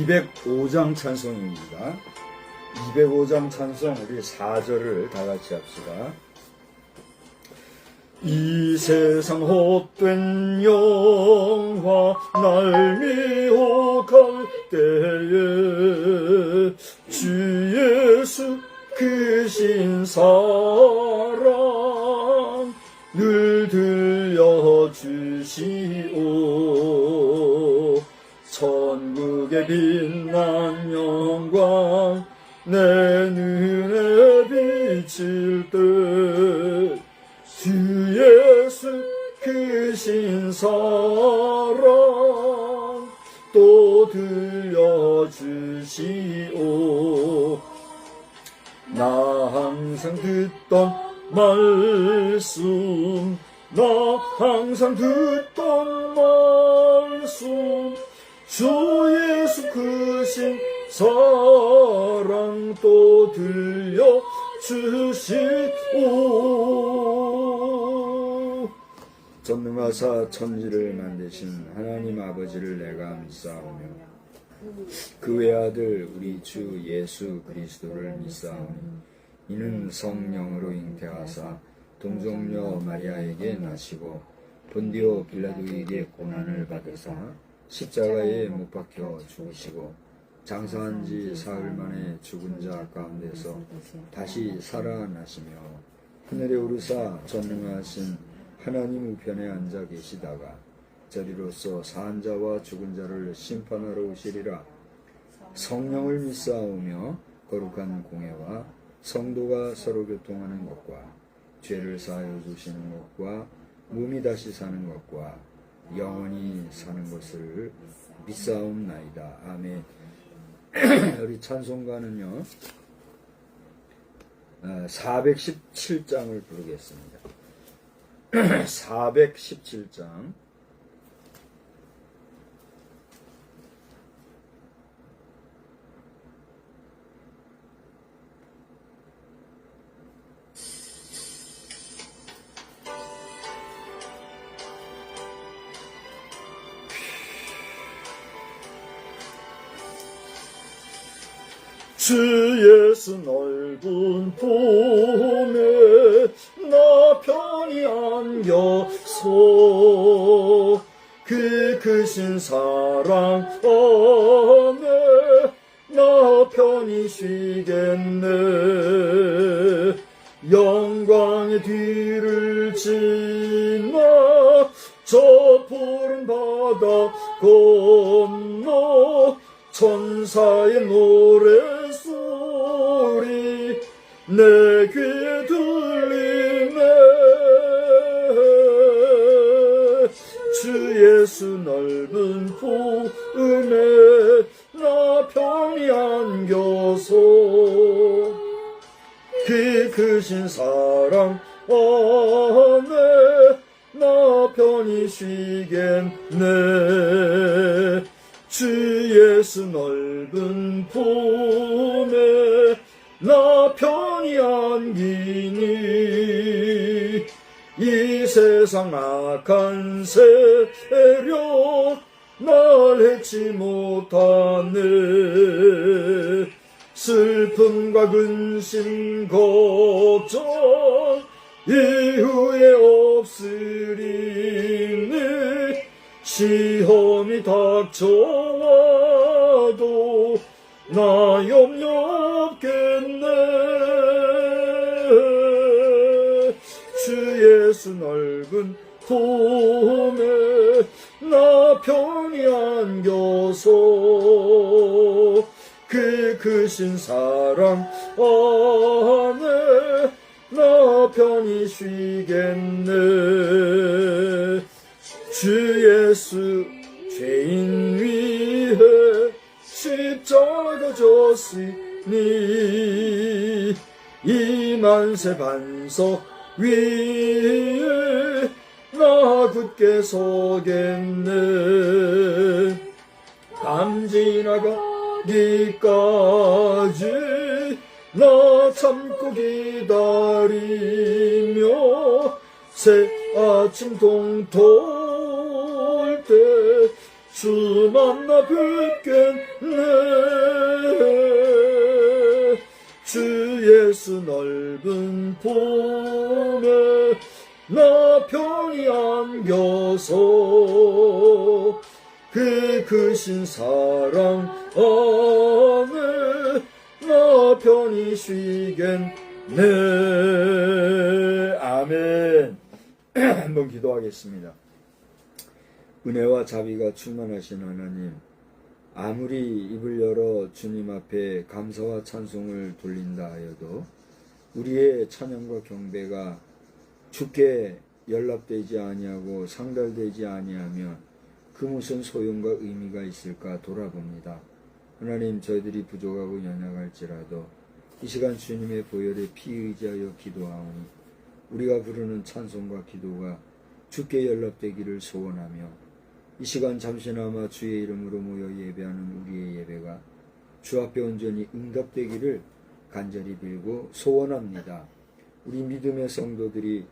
205장 찬송입니다. 205장 찬송 우리 4절을 다 같이 합시다. 이 세상 헛된 영화 날 미혹할 때에 주 예수 크신 사랑 늘 들려주시오. 천국의 빛난 영광 내 눈에 비칠 때 주 예수 크신 사랑 또 들려주시오. 나 항상 듣던 말씀 나 항상 듣던 말씀 주 예수 크신 사랑 또 들려주시오. 전능하사 천지를 만드신 하나님 아버지를 내가 믿사오며 그 외아들 우리 주 예수 그리스도를 믿사오니 이는 성령으로 잉태하사 동정녀 마리아에게 나시고 본디오 빌라도에게 고난을 받으사 십자가에 못 박혀 죽으시고 장사한 지 사흘 만에 죽은 자 가운데서 다시 살아나시며 하늘에 오르사 전능하신 하나님 우편에 앉아 계시다가 저리로서 사한 자와 죽은 자를 심판하러 오시리라. 성령을 믿사오며 거룩한 공회와 성도가 서로 교통하는 것과 죄를 사하여 주시는 것과 몸이 다시 사는 것과 영원히 사는 것을 믿사옵나이다. 아멘. 우리 찬송가는요 417장을 부르겠습니다. 417장. 주 예수 넓은 품에 나 편히 안겨서 그 크신 사랑 안에 나 편히 쉬겠네. 영광의 뒤를 지나 저 푸른 바다 건너 천사의 노래소리 내 귀에 들리네. 주 예수 넓은 품에 나 편히 안겨서 그 크신 사랑 안에 나 편히 쉬겠네. 주 예수 넓은 품에 나 편히 안기니 이 세상 악한 세력 날 해치 못하네. 슬픔과 근심 걱정 이후에 없으리니 시험이 닥쳐와도 나 염려 없겠네. 주 예수 넓은 품에 나 편히 안겨서 그 크신 사랑 안에 나 편히 쉬겠네. 주 예수 죄인 위해 십자가 졌으니 이 만세 반석 위에 나 굳게 서겠네. 밤 지나가기까지 나 참고 기다리며 새 아침 동토 때 주 만나 뵙겠네. 주 예수 넓은 품에 나 편히 안겨서 그 크신 사랑 안에 나 편히 쉬겠네. 아멘. 한번 기도하겠습니다. 은혜와 자비가 충만하신 하나님, 아무리 입을 열어 주님 앞에 감사와 찬송을 돌린다 하여도 우리의 찬양과 경배가 주께 연락되지 아니하고 상달되지 아니하면 그 무슨 소용과 의미가 있을까 돌아봅니다. 하나님, 저희들이 부족하고 연약할지라도 이 시간 주님의 보혈에 피 의지하여 기도하오니 우리가 부르는 찬송과 기도가 주께 연락되기를 소원하며 이 시간 잠시나마 주의 이름으로 모여 예배하는 우리의 예배가 주 앞에 온전히 응답되기를 간절히 빌고 소원합니다. 우리 믿음의 성도들이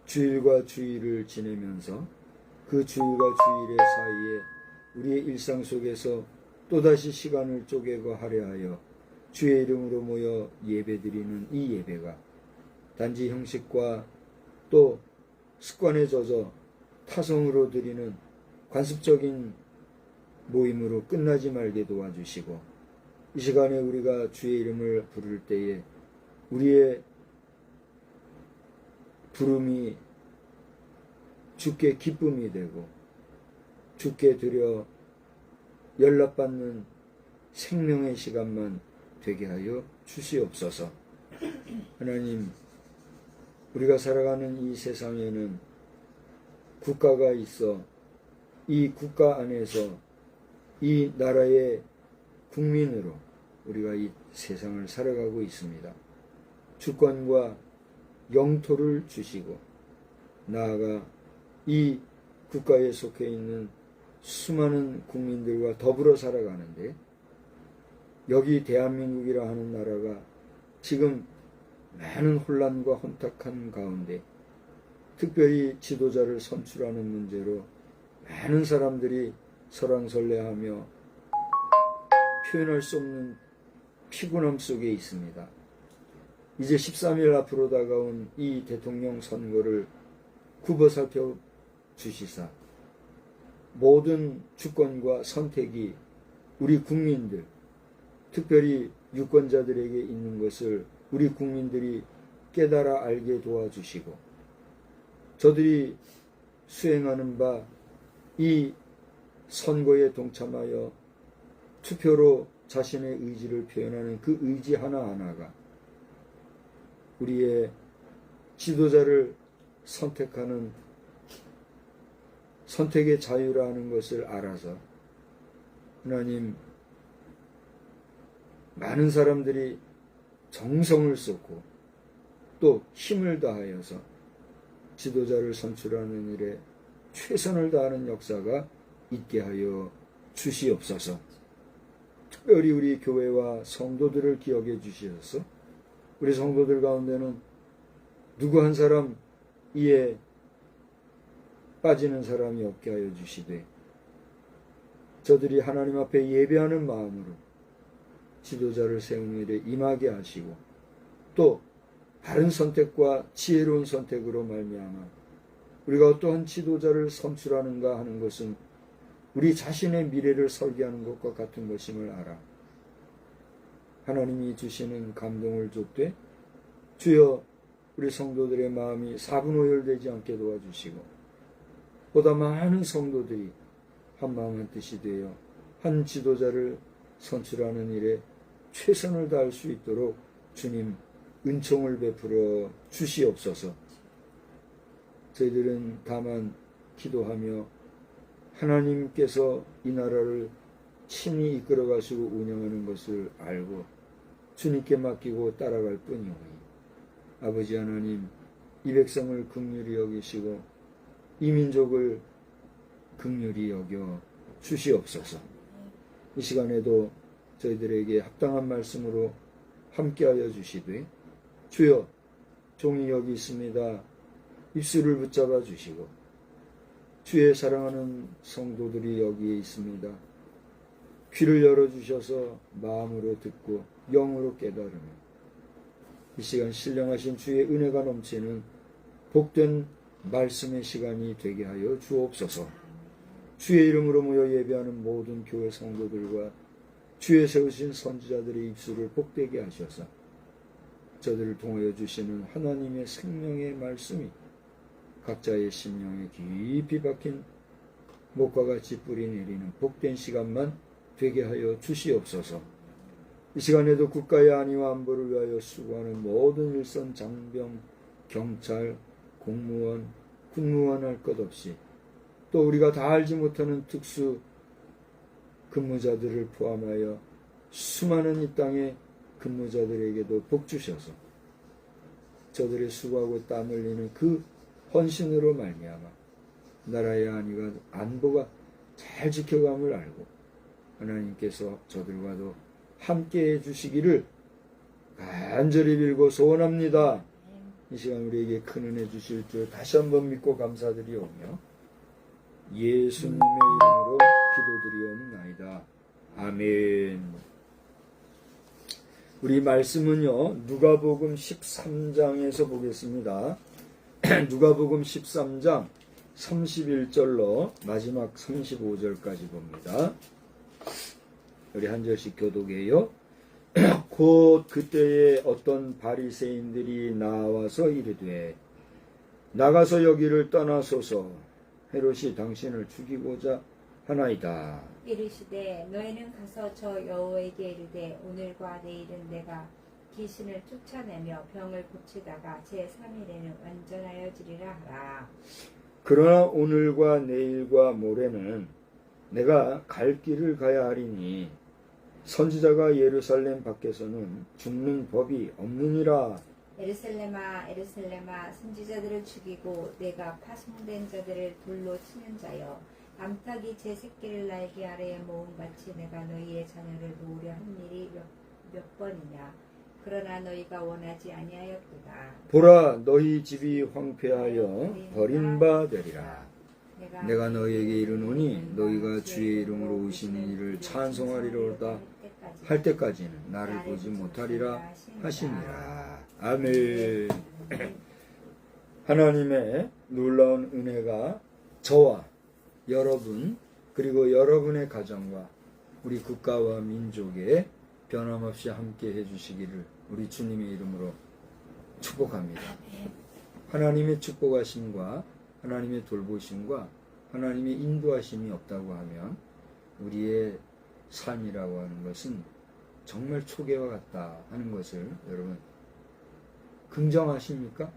주일과 주일을 지내면서 그 주일과 주일의 사이에 우리의 일상 속에서 또다시 시간을 쪼개고 할애하여 주의 이름으로 모여 예배드리는 이 예배가 단지 형식과 또 습관에 젖어 타성으로 드리는 관습적인 모임으로 끝나지 말게 도와주시고 이 시간에 우리가 주의 이름을 부를 때에 우리의 부름이 주께 기쁨이 되고 주께 드려 연락받는 생명의 시간만 되게 하여 주시옵소서. 하나님, 우리가 살아가는 이 세상에는 국가가 있어 이 국가 안에서 이 나라의 국민으로 우리가 이 세상을 살아가고 있습니다. 주권과 영토를 주시고 나아가 이 국가에 속해 있는 수많은 국민들과 더불어 살아가는데 여기 대한민국이라 하는 나라가 지금 많은 혼란과 혼탁한 가운데 특별히 지도자를 선출하는 문제로 많은 사람들이 설왕설래하며 표현할 수 없는 피곤함 속에 있습니다. 이제 13일 앞으로 다가온 이 대통령 선거를 굽어 살펴 주시사 모든 주권과 선택이 우리 국민들, 특별히 유권자들에게 있는 것을 우리 국민들이 깨달아 알게 도와주시고 저들이 수행하는 바 이 선거에 동참하여 투표로 자신의 의지를 표현하는 그 의지 하나하나가 우리의 지도자를 선택하는 선택의 자유라는 것을 알아서 하나님, 많은 사람들이 정성을 쏟고 또 힘을 다하여서 지도자를 선출하는 일에 최선을 다하는 역사가 있게 하여 주시옵소서. 특별히 우리 교회와 성도들을 기억해 주시어서 우리 성도들 가운데는 누구 한 사람 이에 빠지는 사람이 없게 하여 주시되 저들이 하나님 앞에 예배하는 마음으로 지도자를 세우는 일에 임하게 하시고 또 바른 선택과 지혜로운 선택으로 말미암아 우리가 어떠한 지도자를 선출하는가 하는 것은 우리 자신의 미래를 설계하는 것과 같은 것임을 알아 하나님이 주시는 감동을 줬되 주여 우리 성도들의 마음이 사분오열되지 않게 도와주시고 보다 많은 성도들이 한 마음 한 뜻이 되어 한 지도자를 선출하는 일에 최선을 다할 수 있도록 주님 은총을 베풀어 주시옵소서. 저희들은 다만 기도하며 하나님께서 이 나라를 친히 이끌어 가시고 운영하는 것을 알고 주님께 맡기고 따라갈 뿐이오니 아버지 하나님, 이 백성을 긍휼히 여기시고 이 민족을 긍휼히 여겨 주시옵소서. 이 시간에도 저희들에게 합당한 말씀으로 함께하여 주시되 주여 종이 여기 있습니다. 입술을 붙잡아 주시고 주의 사랑하는 성도들이 여기에 있습니다. 귀를 열어주셔서 마음으로 듣고 영으로 깨달으며 이 시간 신령하신 주의 은혜가 넘치는 복된 말씀의 시간이 되게 하여 주옵소서. 주의 이름으로 모여 예배하는 모든 교회 성도들과 주의 세우신 선지자들의 입술을 복되게 하셔서 저들을 통하여 주시는 하나님의 생명의 말씀이 각자의 심령에 깊이 박힌 목과 같이 뿌리 내리는 복된 시간만 되게 하여 주시옵소서. 이 시간에도 국가의 안위와 안보를 위하여 수고하는 모든 일선 장병, 경찰, 공무원, 군무원 할 것 없이 또 우리가 다 알지 못하는 특수 근무자들을 포함하여 수많은 이 땅의 근무자들에게도 복 주셔서 저들의 수고하고 땀 흘리는 그 헌신으로 말미암아 나라의 안위가 안보가 잘 지켜감을 알고 하나님께서 저들과도 함께해 주시기를 간절히 빌고 소원합니다. 이 시간 우리에게 큰 은혜 주실 줄 다시 한번 믿고 감사드리오며 예수님의 이름으로 기도드리옵나이다. 아멘. 우리 말씀은요, 누가복음 13장에서 보겠습니다. 누가복음 13장 31절로 마지막 35절까지 봅니다. 우리 한 절씩 교독해요. 곧 그때에 어떤 바리새인들이 나와서 이르되 나가서 여기를 떠나소서 헤롯이 당신을 죽이고자 하나이다. 이르시되 너희는 가서 저 여호에게 이르되 오늘과 내일은 내가 귀신을 쫓아내며 병을 고치다가 제3일에는 완전하여지리라 하라. 그러나 오늘과 내일과 모레는 내가 갈 길을 가야 하리니 선지자가 예루살렘 밖에서는 죽는 법이 없느니라. 에르살렘아 에르살렘아 선지자들을 죽이고 내가 파송된 자들을 돌로 치는 자여 암탉이 제 새끼를 날개 아래에 모음같이 내가 너희의 자녀를 놓으려 한 일이 몇 번이냐. 그러나 너희가 원하지 아니하였도다. 보라 너희 집이 황폐하여 버림받으리라. 내가 너희에게 이르노니 너희가 주의 이름으로 오시는 이를 찬송하리로다 할 때까지는 나를 보지 못하리라 하시니라. 아멘. 하나님의 놀라운 은혜가 저와 여러분 그리고 여러분의 가정과 우리 국가와 민족에 변함없이 함께 해주시기를 우리 주님의 이름으로 축복합니다. 하나님의 축복하심과 하나님의 돌보심과 하나님의 인도하심이 없다고 하면 우리의 삶이라고 하는 것은 정말 초계와 같다 하는 것을 여러분 긍정하십니까?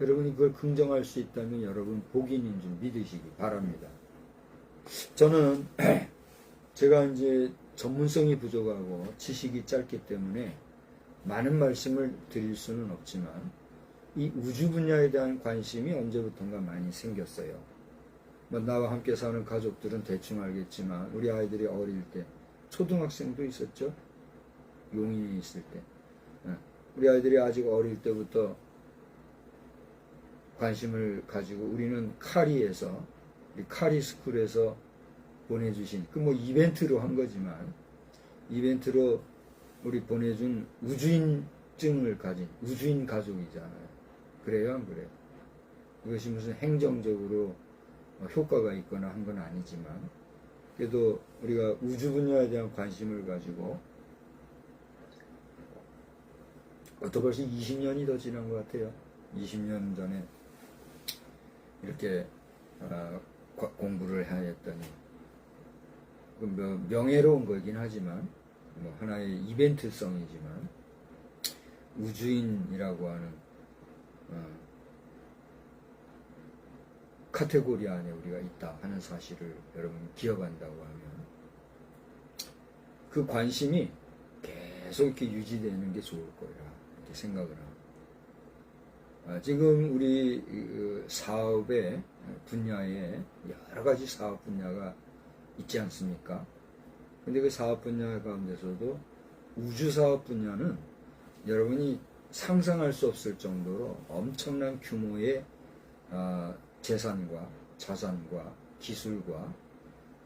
여러분이 그걸 긍정할 수 있다면 여러분 복인인 줄 믿으시기 바랍니다. 저는 제가 이제 전문성이 부족하고 지식이 짧기 때문에 많은 말씀을 드릴 수는 없지만 이 우주 분야에 대한 관심이 언제부턴가 많이 생겼어요. 나와 함께 사는 가족들은 대충 알겠지만 우리 아이들이 어릴 때 초등학생도 있었죠. 용인에 있을 때 우리 아이들이 아직 어릴 때부터 관심을 가지고 우리는 카리에서 우리 카리스쿨에서 보내주신 그 뭐 이벤트로 한 거지만 이벤트로 우리 보내준 우주인증을 가진 우주인 가족이잖아요. 그래요 안 그래요? 그것이 무슨 행정적으로 효과가 있거나 한 건 아니지만 그래도 우리가 우주 분야에 대한 관심을 가지고 벌써 20년이 더 지난 것 같아요. 20년 전에 이렇게 공부를 하였더니 명예로운 거긴 하지만 뭐 하나의 이벤트성이지만 우주인이라고 하는 카테고리 안에 우리가 있다 하는 사실을 여러분 기억한다고 하면 그 관심이 계속 이렇게 유지되는 게 좋을 거라 이렇게 생각을 합니다. 지금 우리 사업의 분야에 여러 가지 사업 분야가 있지 않습니까? 근데 그 사업 분야 가운데서도 우주 사업 분야는 여러분이 상상할 수 없을 정도로 엄청난 규모의 재산과 자산과 기술과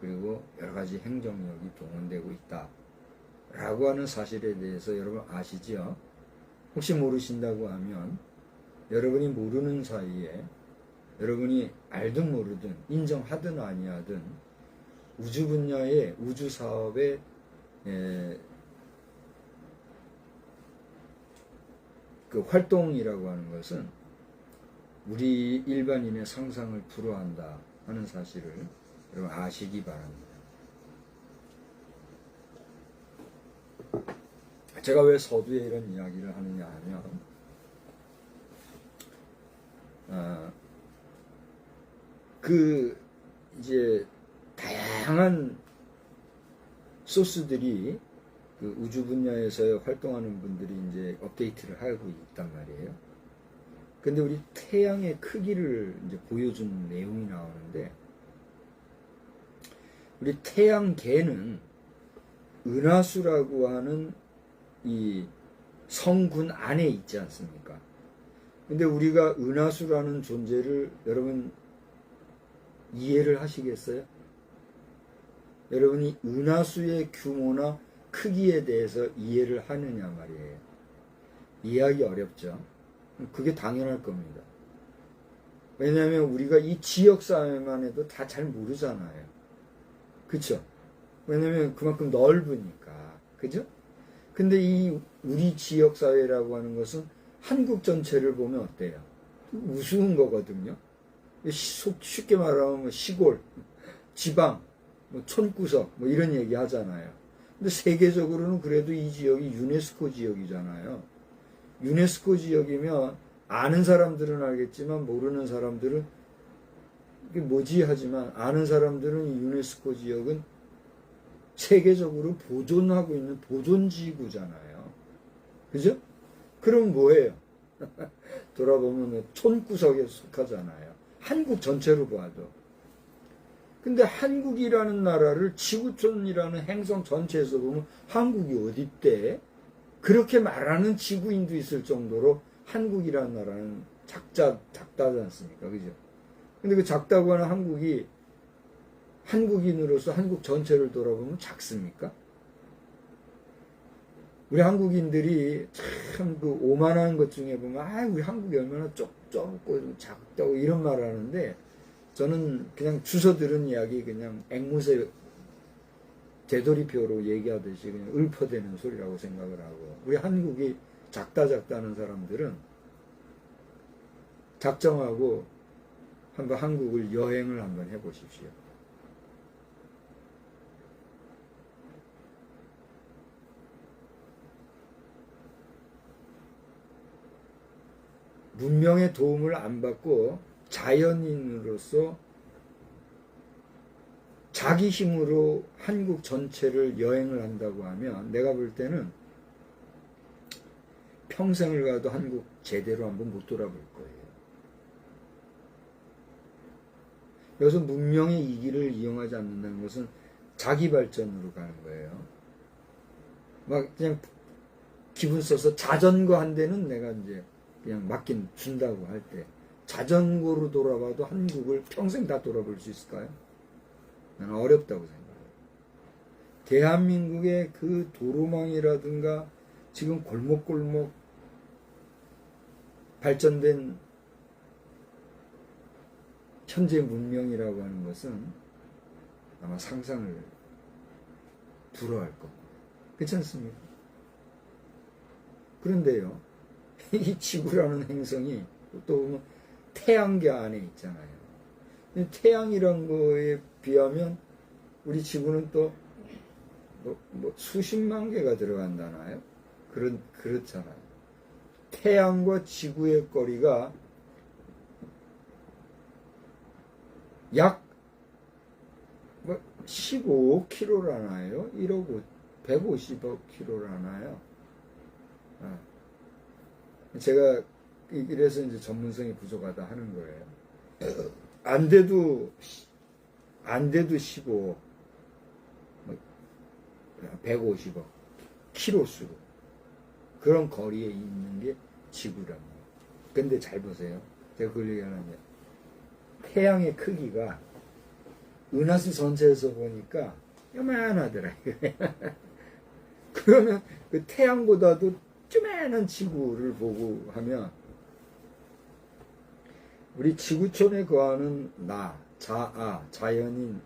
그리고 여러 가지 행정력이 동원되고 있다 라고 하는 사실에 대해서 여러분 아시죠? 혹시 모르신다고 하면 여러분이 모르는 사이에 여러분이 알든 모르든 인정하든 아니하든 우주 분야의 우주 사업의 그 활동이라고 하는 것은 우리 일반인의 상상을 불허한다 하는 사실을 여러분 아시기 바랍니다. 제가 왜 서두에 이런 이야기를 하느냐 하면 그 이제 다양한 소스들이 그 우주 분야에서 활동하는 분들이 이제 업데이트를 하고 있단 말이에요. 근데 우리 태양의 크기를 이제 보여준 내용이 나오는데 우리 태양계는 은하수라고 하는 이 성군 안에 있지 않습니까? 근데 우리가 은하수라는 존재를 여러분 이해를 하시겠어요? 여러분이 은하수의 규모나 크기에 대해서 이해를 하느냐 말이에요. 이해하기 어렵죠. 그게 당연할 겁니다. 왜냐하면 우리가 이 지역사회만 해도 다 잘 모르잖아요. 그쵸? 왜냐면 그만큼 넓으니까. 그죠? 근데 이 우리 지역 사회라고 하는 것은 한국 전체를 보면 어때요? 우스운 거거든요. 쉽게 말하면 뭐 시골, 지방, 뭐 촌구석, 뭐 이런 얘기 하잖아요. 근데 세계적으로는 그래도 이 지역이 유네스코 지역이잖아요. 유네스코 지역이면 아는 사람들은 알겠지만 모르는 사람들은 이게 뭐지 하지만 아는 사람들은 이 유네스코 지역은 세계적으로 보존하고 있는 보존지구잖아요. 그죠? 그럼 뭐예요? 돌아보면 촌구석에 속하잖아요. 한국 전체로 봐도. 근데 한국이라는 나라를 지구촌이라는 행성 전체에서 보면 한국이 어디 있대? 그렇게 말하는 지구인도 있을 정도로 한국이라는 나라는 작다지 않습니까? 그죠? 근데 그 작다고 하는 한국이 한국인으로서 한국 전체를 돌아보면 작습니까? 우리 한국인들이 참 그 오만한 것 중에 보면 우리 한국이 얼마나 좁고 작다고 이런 말 하는데 저는 그냥 주워 들은 이야기 그냥 앵무새 되돌이표로 얘기하듯이 그냥 읊어대는 소리라고 생각을 하고 우리 한국이 작다는 사람들은 작정하고 한번 한국을 여행을 한번 해보십시오. 문명의 도움을 안 받고 자연인으로서 자기 힘으로 한국 전체를 여행을 한다고 하면 내가 볼 때는 평생을 가도 한국 제대로 한번 못 돌아볼 거예요. 여기서 문명의 이기를 이용하지 않는다는 것은 자기 발전으로 가는 거예요. 막 그냥 기분 써서 자전거 한 대는 내가 이제 그냥 맡긴 준다고 할 때 자전거로 돌아봐도 한국을 평생 다 돌아볼 수 있을까요? 나는 어렵다고 생각해요. 대한민국의 그 도로망이라든가 지금 골목골목 발전된 현재 문명이라고 하는 것은 아마 상상을 불허할 겁니다. 그렇지 않습니까? 그런데요, 이 지구라는 행성이 또 보면 태양계 안에 있잖아요. 태양이란 거에 비하면 우리 지구는 또 수십만 개가 들어간다나요? 그렇잖아요. 태양과 지구의 거리가 약 15km라나요? 1억 150km라나요? 제가 이래서 이제 전문성이 부족하다 하는 거예요. 안 돼도 15억, 150억, 키로수로 그런 거리에 있는 게 지구랍니다. 근데 잘 보세요. 제가 그걸 얘기하는데 태양의 크기가 은하수 전체에서 보니까 요만하더라. 그러면 그 태양보다도 쪼매난 지구를 보고 하면 우리 지구촌에 거하는 자연인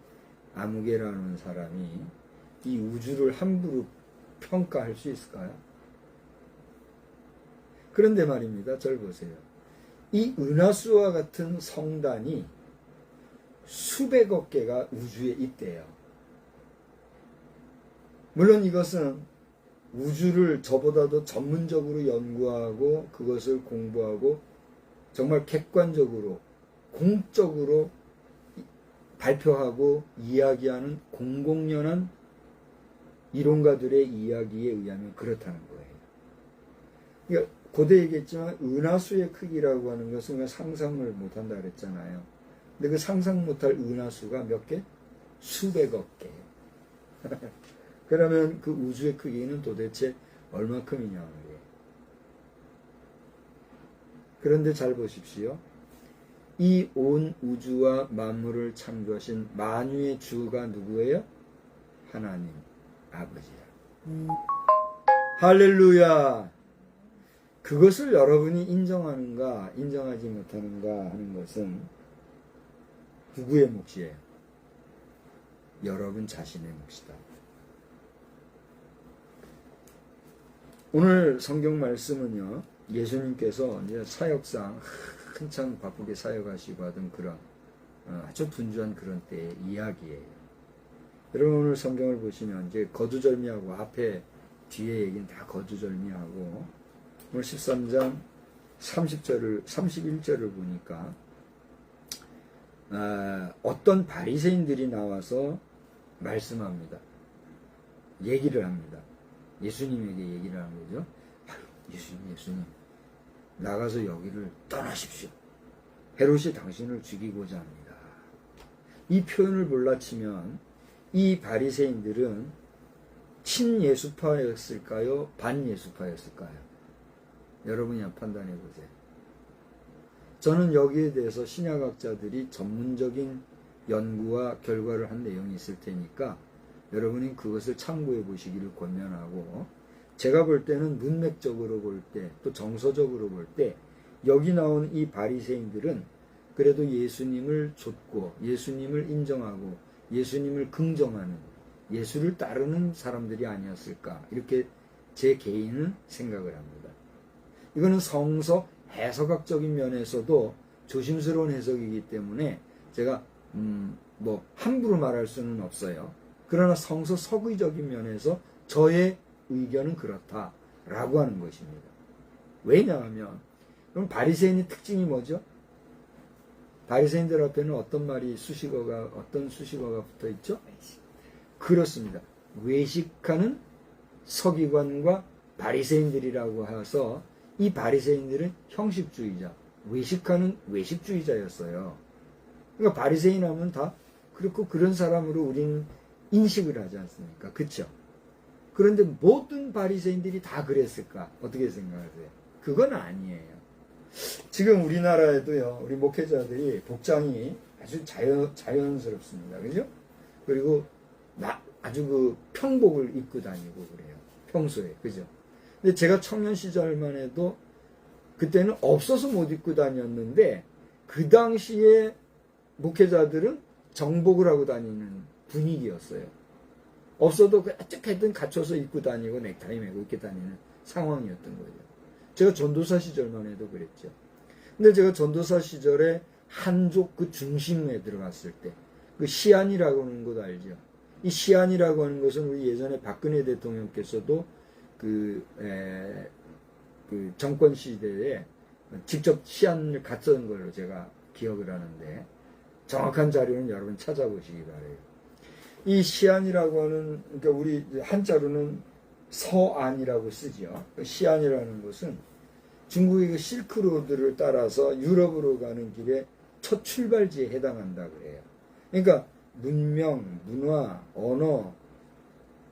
아무개라는 사람이 이 우주를 함부로 평가할 수 있을까요? 그런데 말입니다. 잘 보세요. 이 은하수와 같은 성단이 수백억 개가 우주에 있대요. 물론 이것은 우주를 저보다도 전문적으로 연구하고 그것을 공부하고 정말 객관적으로 공적으로 발표하고 이야기하는 공공연한 이론가들의 이야기에 의하면 그렇다는 거예요. 그러니까 고대 얘기했지만 은하수의 크기라고 하는 것은 그냥 상상을 못한다 그랬잖아요. 근데 그 상상 못할 은하수가 몇 개? 수백억 개. 그러면 그 우주의 크기는 도대체 얼마큼이냐는 거예요. 그런데 잘 보십시오. 이 온 우주와 만물을 창조하신 만유의 주가 누구예요? 하나님 아버지야. 할렐루야. 그것을 여러분이 인정하는가 인정하지 못하는가 하는 것은 누구의 몫이에요? 여러분 자신의 몫이다. 오늘 성경 말씀은요, 예수님께서 이제 사역상 한창 바쁘게 사역하시고 하던 그런 아주 분주한 그런 때의 이야기예요. 여러분 오늘 성경을 보시면 이제 거두절미하고 앞에 뒤에 얘기는 다 거두절미하고 오늘 13장 31절을 보니까 어떤 바리새인들이 나와서 말씀합니다. 얘기를 합니다. 예수님에게 얘기를 하는 거죠. 예수님 나가서 여기를 떠나십시오. 헤롯이 당신을 죽이고자 합니다. 이 표현을 몰라치면 이 바리새인들은 친예수파였을까요? 반예수파였을까요? 여러분이 판단해 보세요. 저는 여기에 대해서 신약학자들이 전문적인 연구와 결과를 한 내용이 있을 테니까 여러분이 그것을 참고해 보시기를 권면하고, 제가 볼 때는 문맥적으로 볼 때, 또 정서적으로 볼 때 여기 나온 이 바리새인들은 그래도 예수님을 좇고 예수님을 인정하고 예수님을 긍정하는, 예수를 따르는 사람들이 아니었을까, 이렇게 제 개인은 생각을 합니다. 이거는 성서 해석학적인 면에서도 조심스러운 해석이기 때문에 제가 함부로 말할 수는 없어요. 그러나 성서 서구적인 면에서 저의 의견은 그렇다라고 하는 것입니다. 왜냐하면 그럼 바리새인의 특징이 뭐죠? 바리새인들 앞에는 어떤 수식어가 붙어 있죠? 그렇습니다. 외식하는 서기관과 바리새인들이라고 해서 이 바리새인들은 형식주의자, 외식하는 외식주의자였어요. 그러니까 바리새인 하면 다 그렇고 그런 사람으로 우리는 인식을 하지 않습니까? 그렇죠? 그런데 모든 바리새인들이 다 그랬을까? 어떻게 생각하세요? 그건 아니에요. 지금 우리나라에도요, 우리 목회자들이 복장이 아주 자연스럽습니다. 그죠? 그리고 아주 그 평복을 입고 다니고 그래요. 평소에. 그죠? 근데 제가 청년 시절만 해도 그때는 없어서 못 입고 다녔는데 그 당시에 목회자들은 정복을 하고 다니는 분위기였어요. 없어도 어떻게든 갖춰서 입고 다니고 넥타이 메고 이렇게 다니는 상황이었던 거죠. 제가 전도사 시절만 해도 그랬죠. 근데 제가 전도사 시절에 한족 그 중심에 들어갔을 때 그 시안이라고 하는 곳 알죠? 이 시안이라고 하는 것은 우리 예전에 박근혜 대통령께서도 그 정권 시대에 직접 시안을 갔던 걸로 제가 기억을 하는데, 정확한 자료는 여러분 찾아보시기 바래요. 이 시안이라고 하는, 그러니까 우리 한자로는 서안이라고 쓰죠. 시안이라는 것은 중국의 그 실크로드를 따라서 유럽으로 가는 길에 첫 출발지에 해당한다 그래요. 그러니까 문명, 문화, 언어,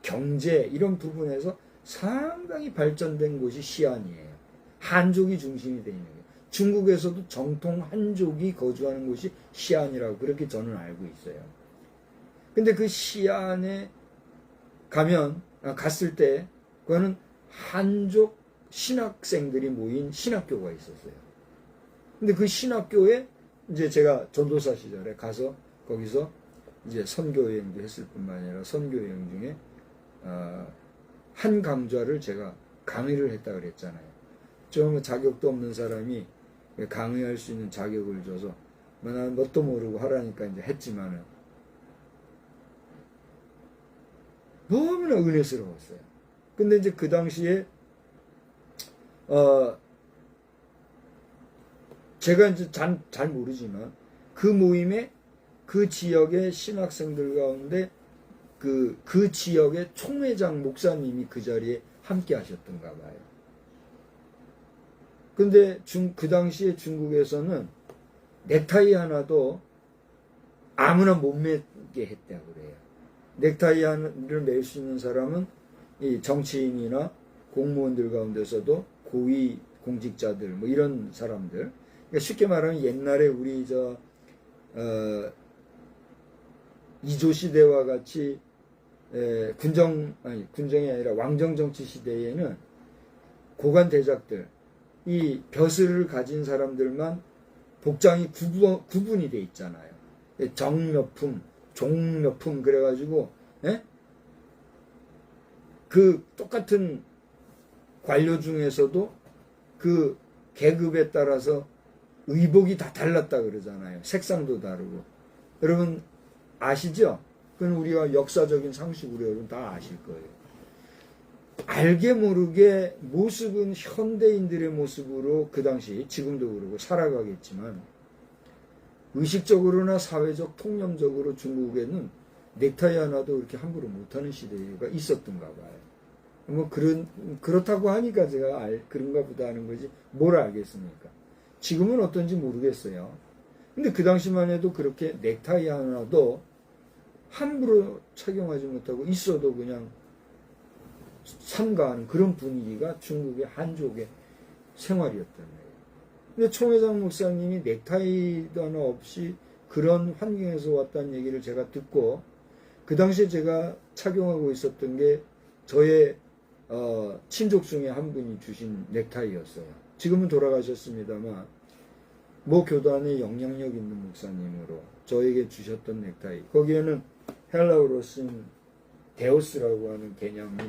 경제 이런 부분에서 상당히 발전된 곳이 시안이에요. 한족이 중심이 되어 있는 거예요. 중국에서도 정통 한족이 거주하는 곳이 시안이라고 그렇게 저는 알고 있어요. 근데 그 시안에 갔을 때 그거는 한족 신학생들이 모인 신학교가 있었어요. 근데 그 신학교에 이제 제가 전도사 시절에 가서 거기서 이제 선교여행도 했을 뿐만 아니라 선교여행 중에 한 강좌를 제가 강의를 했다 그랬잖아요. 좀 자격도 없는 사람이 강의할 수 있는 자격을 줘서 난 뭣도 모르고 하라니까 이제 했지만은 너무나 은혜스러웠어요. 근데 이제 그 당시에 제가 이제 잘 모르지만 그 모임에 그 지역의 신학생들 가운데 그 지역의 총회장 목사님이 그 자리에 함께 하셨던가 봐요. 근데 그 당시에 중국에서는 넥타이 하나도 아무나 못 매게 했다고 그래요. 넥타이를 맬 수 있는 사람은 이 정치인이나 공무원들 가운데서도 고위 공직자들 뭐 이런 사람들. 그러니까 쉽게 말하면 옛날에 우리 이조 시대와 같이 군정이 아니라 왕정 정치 시대에는 고관 대작들, 이 벼슬을 가진 사람들만 복장이 구분이 돼 있잖아요. 정몇품, 종몇품 그래가지고 예? 그 똑같은 관료 중에서도 그 계급에 따라서 의복이 다 달랐다 그러잖아요. 색상도 다르고. 여러분 아시죠? 그건 우리가 역사적인 상식으로 여러분 다 아실 거예요. 알게 모르게 모습은 현대인들의 모습으로 그 당시, 지금도 그러고 살아가겠지만 의식적으로나 사회적 통념적으로 중국에는 넥타이 하나도 이렇게 함부로 못하는 시대가 있었던가 봐요. 뭐 그렇다고 하니까 제가 그런가 보다 하는 거지 뭘 알겠습니까? 지금은 어떤지 모르겠어요. 근데 그 당시만 해도 그렇게 넥타이 하나도 함부로 착용하지 못하고 있어도 그냥 삼가하는 그런 분위기가 중국의 한족의 생활이었던 거예요. 근데 총회장 목사님이 넥타이도 하나 없이 그런 환경에서 왔다는 얘기를 제가 듣고 그 당시에 제가 착용하고 있었던 게 저의 친족 중에 한 분이 주신 넥타이였어요. 지금은 돌아가셨습니다만 모 교단의 영향력 있는 목사님으로 저에게 주셨던 넥타이, 거기에는 헬라어로 쓴 데오스라고 하는 개념이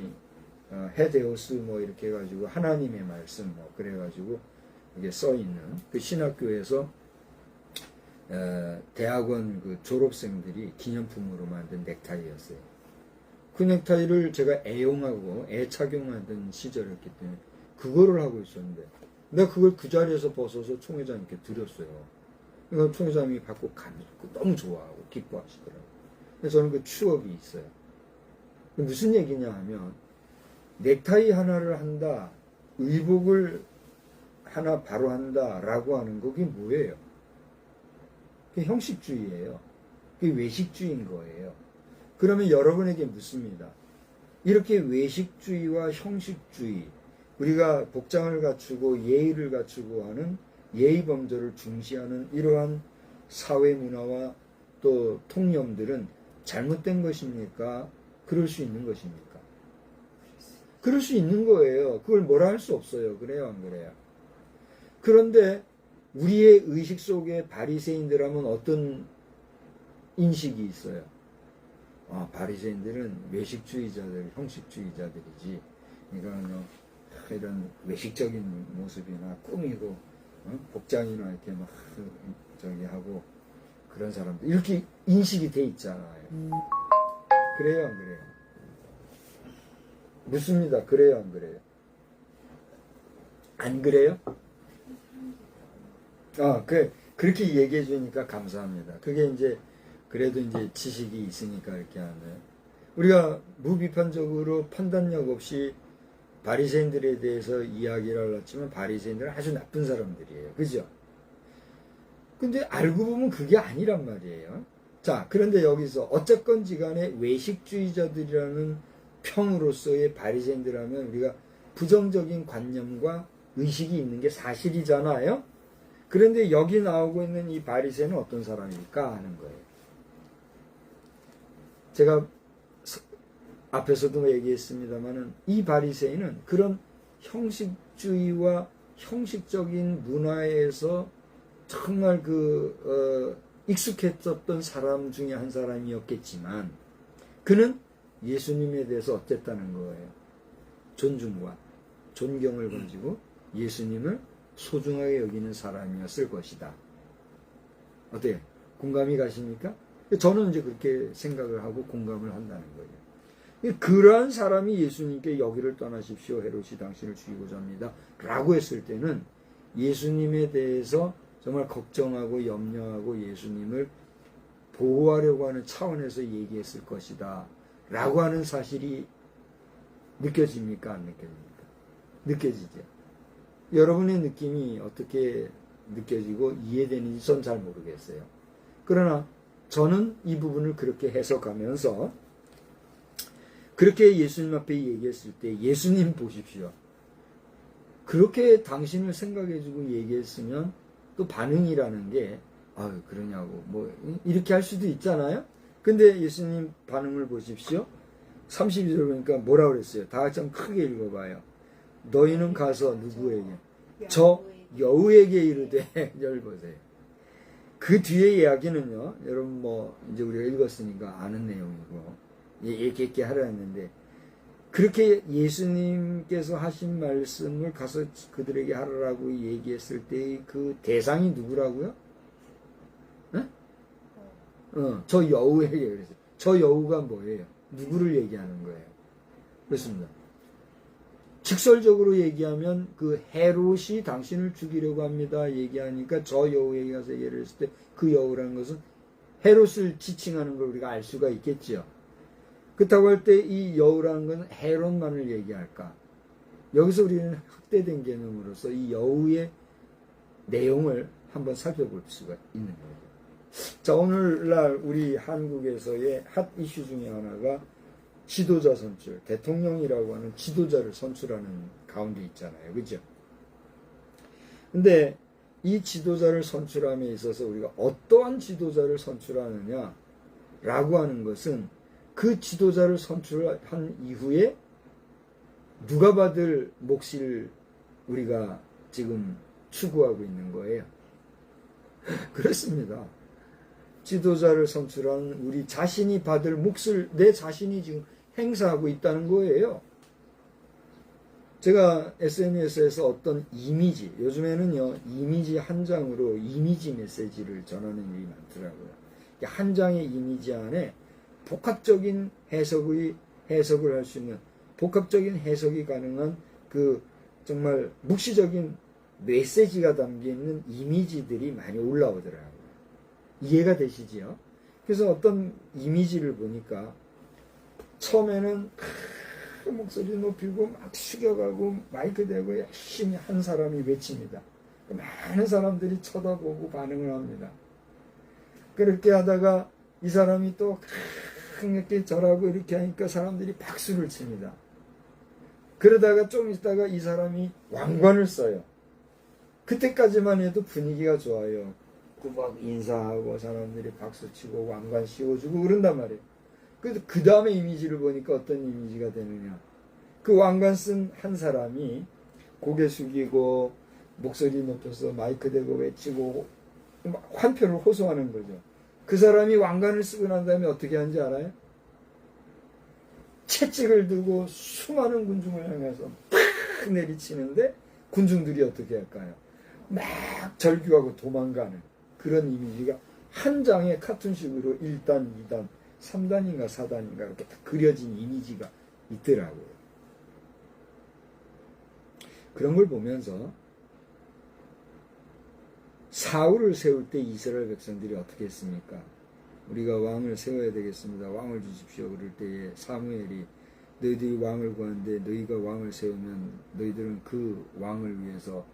헤데오스 뭐 이렇게 해가지고 하나님의 말씀 뭐 그래가지고 이게 써 있는 그 신학교에서 대학원 그 졸업생들이 기념품으로 만든 넥타이였어요. 그 넥타이를 제가 애용하고 애착용하던 시절이었기 때문에 그거를 하고 있었는데 내가 그걸 그 자리에서 벗어서 총회장님께 드렸어요. 그러니까 총회장님이 받고 너무 좋아하고 기뻐하시더라고요. 그래서 저는 그 추억이 있어요. 무슨 얘기냐 하면 넥타이 하나를 한다, 의복을 하나 바로 한다 라고 하는 거 그게 뭐예요? 그게 형식주의예요. 그게 외식주의인 거예요. 그러면 여러분에게 묻습니다. 이렇게 외식주의와 형식주의, 우리가 복장을 갖추고 예의를 갖추고 하는 예의범절을 중시하는 이러한 사회 문화와 또 통념들은 잘못된 것입니까? 그럴 수 있는 것입니까? 그럴 수 있는 거예요. 그걸 뭐라 할 수 없어요. 그래요, 안 그래요? 그런데 우리의 의식 속에 바리새인들 하면 어떤 인식이 있어요? 바리새인들은 외식주의자들, 형식주의자들이지. 그러니까 이런 외식적인 모습이나 꾸미고 복장이나 이렇게 막 저기 하고 그런 사람들 이렇게 인식이 돼 있잖아요. 그래요, 안 그래요? 묻습니다. 그래요, 안 그래요? 안 그래요? 그렇게 얘기해 주니까 감사합니다. 그게 이제 그래도 이제 지식이 있으니까 이렇게 하네요. 우리가 무비판적으로 판단력 없이 바리새인들에 대해서 이야기를 하지만 바리새인들은 아주 나쁜 사람들이에요. 그죠? 근데 알고 보면 그게 아니란 말이에요. 자, 그런데 여기서 어쨌건지 간에 외식주의자들이라는 평으로서의 바리새인들 하면 우리가 부정적인 관념과 의식이 있는 게 사실이잖아요. 그런데 여기 나오고 있는 이 바리새인은 어떤 사람일까 하는 거예요. 제가 앞에서도 얘기했습니다마는 이 바리새인은 그런 형식주의와 형식적인 문화에서 정말 익숙했었던 사람 중에 한 사람이었겠지만 그는 예수님에 대해서 어땠다는 거예요. 존중과 존경을 가지고 예수님을 소중하게 여기는 사람이었을 것이다. 어때요? 공감이 가십니까? 저는 이제 그렇게 생각을 하고 공감을 한다는 거예요. 그러한 사람이 예수님께 여기를 떠나십시오. 헤롯이 당신을 죽이고자 합니다. 라고 했을 때는 예수님에 대해서 정말 걱정하고 염려하고 예수님을 보호하려고 하는 차원에서 얘기했을 것이다. 라고 하는 사실이 느껴집니까? 안 느껴집니까? 느껴지죠. 여러분의 느낌이 어떻게 느껴지고 이해되는지 전 잘 모르겠어요. 그러나 저는 이 부분을 그렇게 해석하면서 그렇게 예수님 앞에 얘기했을 때 예수님 보십시오. 그렇게 당신을 생각해주고 얘기했으면 또 반응이라는 게 그러냐고 뭐 이렇게 할 수도 있잖아요. 근데 예수님 반응을 보십시오. 32절 보니까 뭐라 그랬어요? 다 같이 한번 크게 읽어봐요. 너희는 가서 누구에게? 저 여우에게 이르되 열 보세요. 그 뒤에 이야기는요, 여러분 뭐 이제 우리가 읽었으니까 아는 내용이고 얘기 하려 했는데, 그렇게 예수님께서 하신 말씀을 가서 그들에게 하라고 얘기했을 때 그 대상이 누구라고요? 저 여우에게 그랬어요. 저 여우가 뭐예요? 누구를 얘기하는 거예요? 그렇습니다. 직설적으로 얘기하면 그 헤롯이 당신을 죽이려고 합니다 얘기하니까 저 여우에게 가서 얘기를 했을 때 그 여우라는 것은 헤롯을 지칭하는 걸 우리가 알 수가 있겠지요. 그렇다고 할 때 이 여우라는 것은 헤롯만을 얘기할까? 여기서 우리는 확대된 개념으로서 이 여우의 내용을 한번 살펴볼 수가 있는 거죠. 자, 오늘날 우리 한국에서의 핫 이슈 중에 하나가 지도자 선출, 대통령이라고 하는 지도자를 선출하는 가운데 있잖아요. 그죠? 근데 이 지도자를 선출함에 있어서 우리가 어떠한 지도자를 선출하느냐 라고 하는 것은 그 지도자를 선출한 이후에 누가 받을 몫을 우리가 지금 추구하고 있는 거예요. 그렇습니다. 지도자를 선출한 우리 자신이 받을 몫을 내 자신이 지금 행사하고 있다는 거예요. 제가 SNS에서 어떤 이미지, 요즘에는요, 이미지 한 장으로 이미지 메시지를 전하는 일이 많더라고요. 한 장의 이미지 안에 복합적인 해석을 할 수 있는, 복합적인 해석이 가능한 그 정말 묵시적인 메시지가 담겨있는 이미지들이 많이 올라오더라고요. 이해가 되시지요? 그래서 어떤 이미지를 보니까 처음에는 큰 목소리 높이고 막 숙여가고 마이크 대고 열심히 한 사람이 외칩니다. 많은 사람들이 쳐다보고 반응을 합니다. 그렇게 하다가 이 사람이 또 크게 절하고 이렇게 하니까 사람들이 박수를 칩니다. 그러다가 좀 있다가 이 사람이 왕관을 써요. 그때까지만 해도 분위기가 좋아요. 막 인사하고 사람들이 박수치고 왕관 씌워주고 그런단 말이에요. 그래서 그 다음에 이미지를 보니까 어떤 이미지가 되느냐. 그 왕관 쓴 한 사람이 고개 숙이고 목소리 높여서 마이크 대고 외치고 환표를 호소하는 거죠. 그 사람이 왕관을 쓰고 난 다음에 어떻게 하는지 알아요? 채찍을 들고 수많은 군중을 향해서 팍 내리치는데 군중들이 어떻게 할까요? 막 절규하고 도망가는 그런 이미지가 한 장의 카툰식으로 1단, 2단, 3단인가 4단인가 이렇게 딱 그려진 이미지가 있더라고요. 그런 걸 보면서 사울을 세울 때 이스라엘 백성들이 어떻게 했습니까? 우리가 왕을 세워야 되겠습니다. 왕을 주십시오. 그럴 때에 사무엘이 너희들이 왕을 구하는데 너희가 왕을 세우면 너희들은 그 왕을 위해서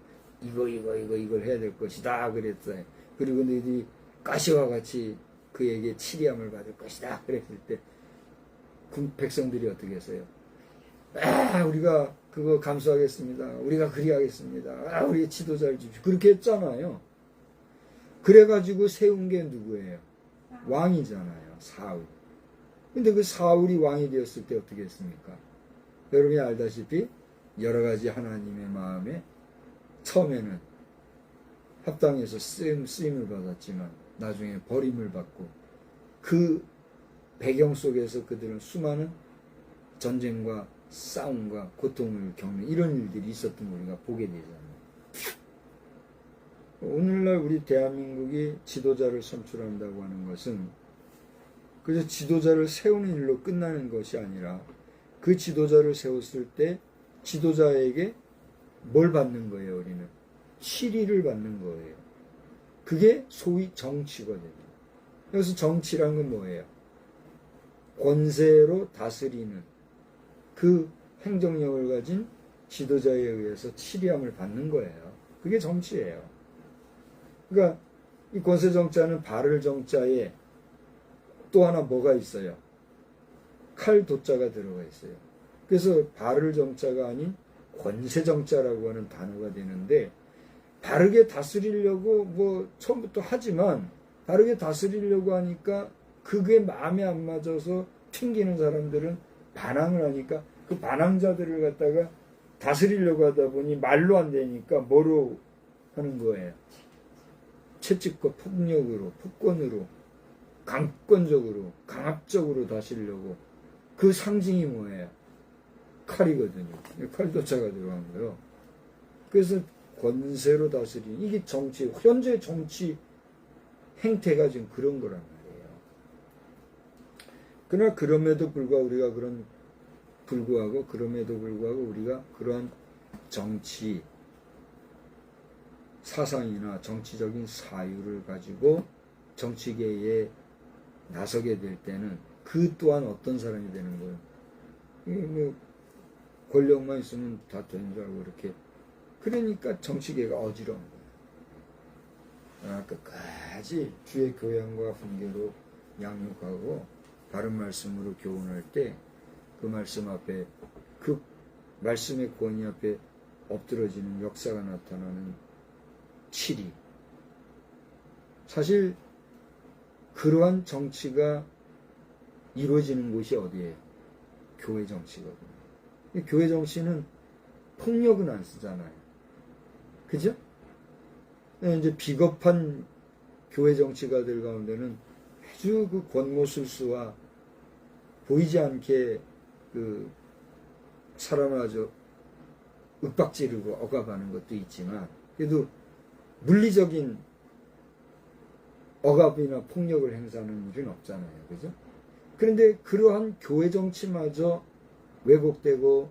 이걸 해야 될 것이다 그랬어요. 그리고 너희들이 가시와 같이 그에게 치리함을 받을 것이다 그랬을 때 백성들이 어떻게 했어요? 우리가 그거 감수하겠습니다. 우리가 그리하겠습니다. 우리 지도자를 주십시오. 그렇게 했잖아요. 그래가지고 세운 게 누구예요? 왕이잖아요. 사울. 근데 그 사울이 왕이 되었을 때 어떻게 했습니까? 여러분이 알다시피 여러 가지 하나님의 마음에 처음에는 합당해서 쓰임을 받았지만 나중에 버림을 받고 그 배경 속에서 그들은 수많은 전쟁과 싸움과 고통을 겪는 이런 일들이 있었던 걸 우리가 보게 되잖아요. 오늘날 우리 대한민국이 지도자를 선출한다고 하는 것은 그래서 지도자를 세우는 일로 끝나는 것이 아니라 그 지도자를 세웠을 때 지도자에게 뭘 받는 거예요, 우리는? 시리를 받는 거예요. 그게 소위 정치거든요. 그래서 정치란 건 뭐예요? 권세로 다스리는 그 행정력을 가진 지도자에 의해서 치리함을 받는 거예요. 그게 정치예요. 그러니까 이 권세정자는 발을 정자에 또 하나 뭐가 있어요? 칼 도자가 들어가 있어요. 그래서 발을 정자가 아닌 권세정자라고 하는 단어가 되는데 바르게 다스리려고 뭐 처음부터 하지만 바르게 다스리려고 하니까 그게 마음에 안 맞아서 튕기는 사람들은 반항을 하니까 그 반항자들을 갖다가 다스리려고 하다 보니 말로 안 되니까 뭐로 하는 거예요? 채찍과 폭력으로, 폭권으로, 강권적으로, 강압적으로 다스리려고. 그 상징이 뭐예요? 칼이거든요. 칼도자가 들어간 거예요. 그래서 권세로 다스리는, 이게 정치, 현재 정치 행태가 지금 그런 거란 말이에요. 그러나 그럼에도 불구하고 우리가 그러한 정치 사상이나 정치적인 사유를 가지고 정치계에 나서게 될 때는 그 또한 어떤 사람이 되는 거예요. 이게 뭐 권력만 있으면 다 되는 줄 알고 이렇게. 그러니까 정치계가 어지러운 거예요. 끝까지 주의 교양과 훈계로 양육하고 바른 말씀으로 교훈할 때 그 말씀 앞에, 그 말씀의 권위 앞에 엎드러지는 역사가 나타나는 치리. 사실 그러한 정치가 이루어지는 곳이 어디예요? 교회 정치거든요. 교회 정치는 폭력은 안 쓰잖아요. 그죠? 이제 비겁한 교회 정치가들 가운데는 아주 그 권모술수와 보이지 않게 그 사람을 아주 윽박지르고 억압하는 것도 있지만, 그래도 물리적인 억압이나 폭력을 행사하는 일은 없잖아요. 그죠? 그런데 그러한 교회 정치마저 왜곡되고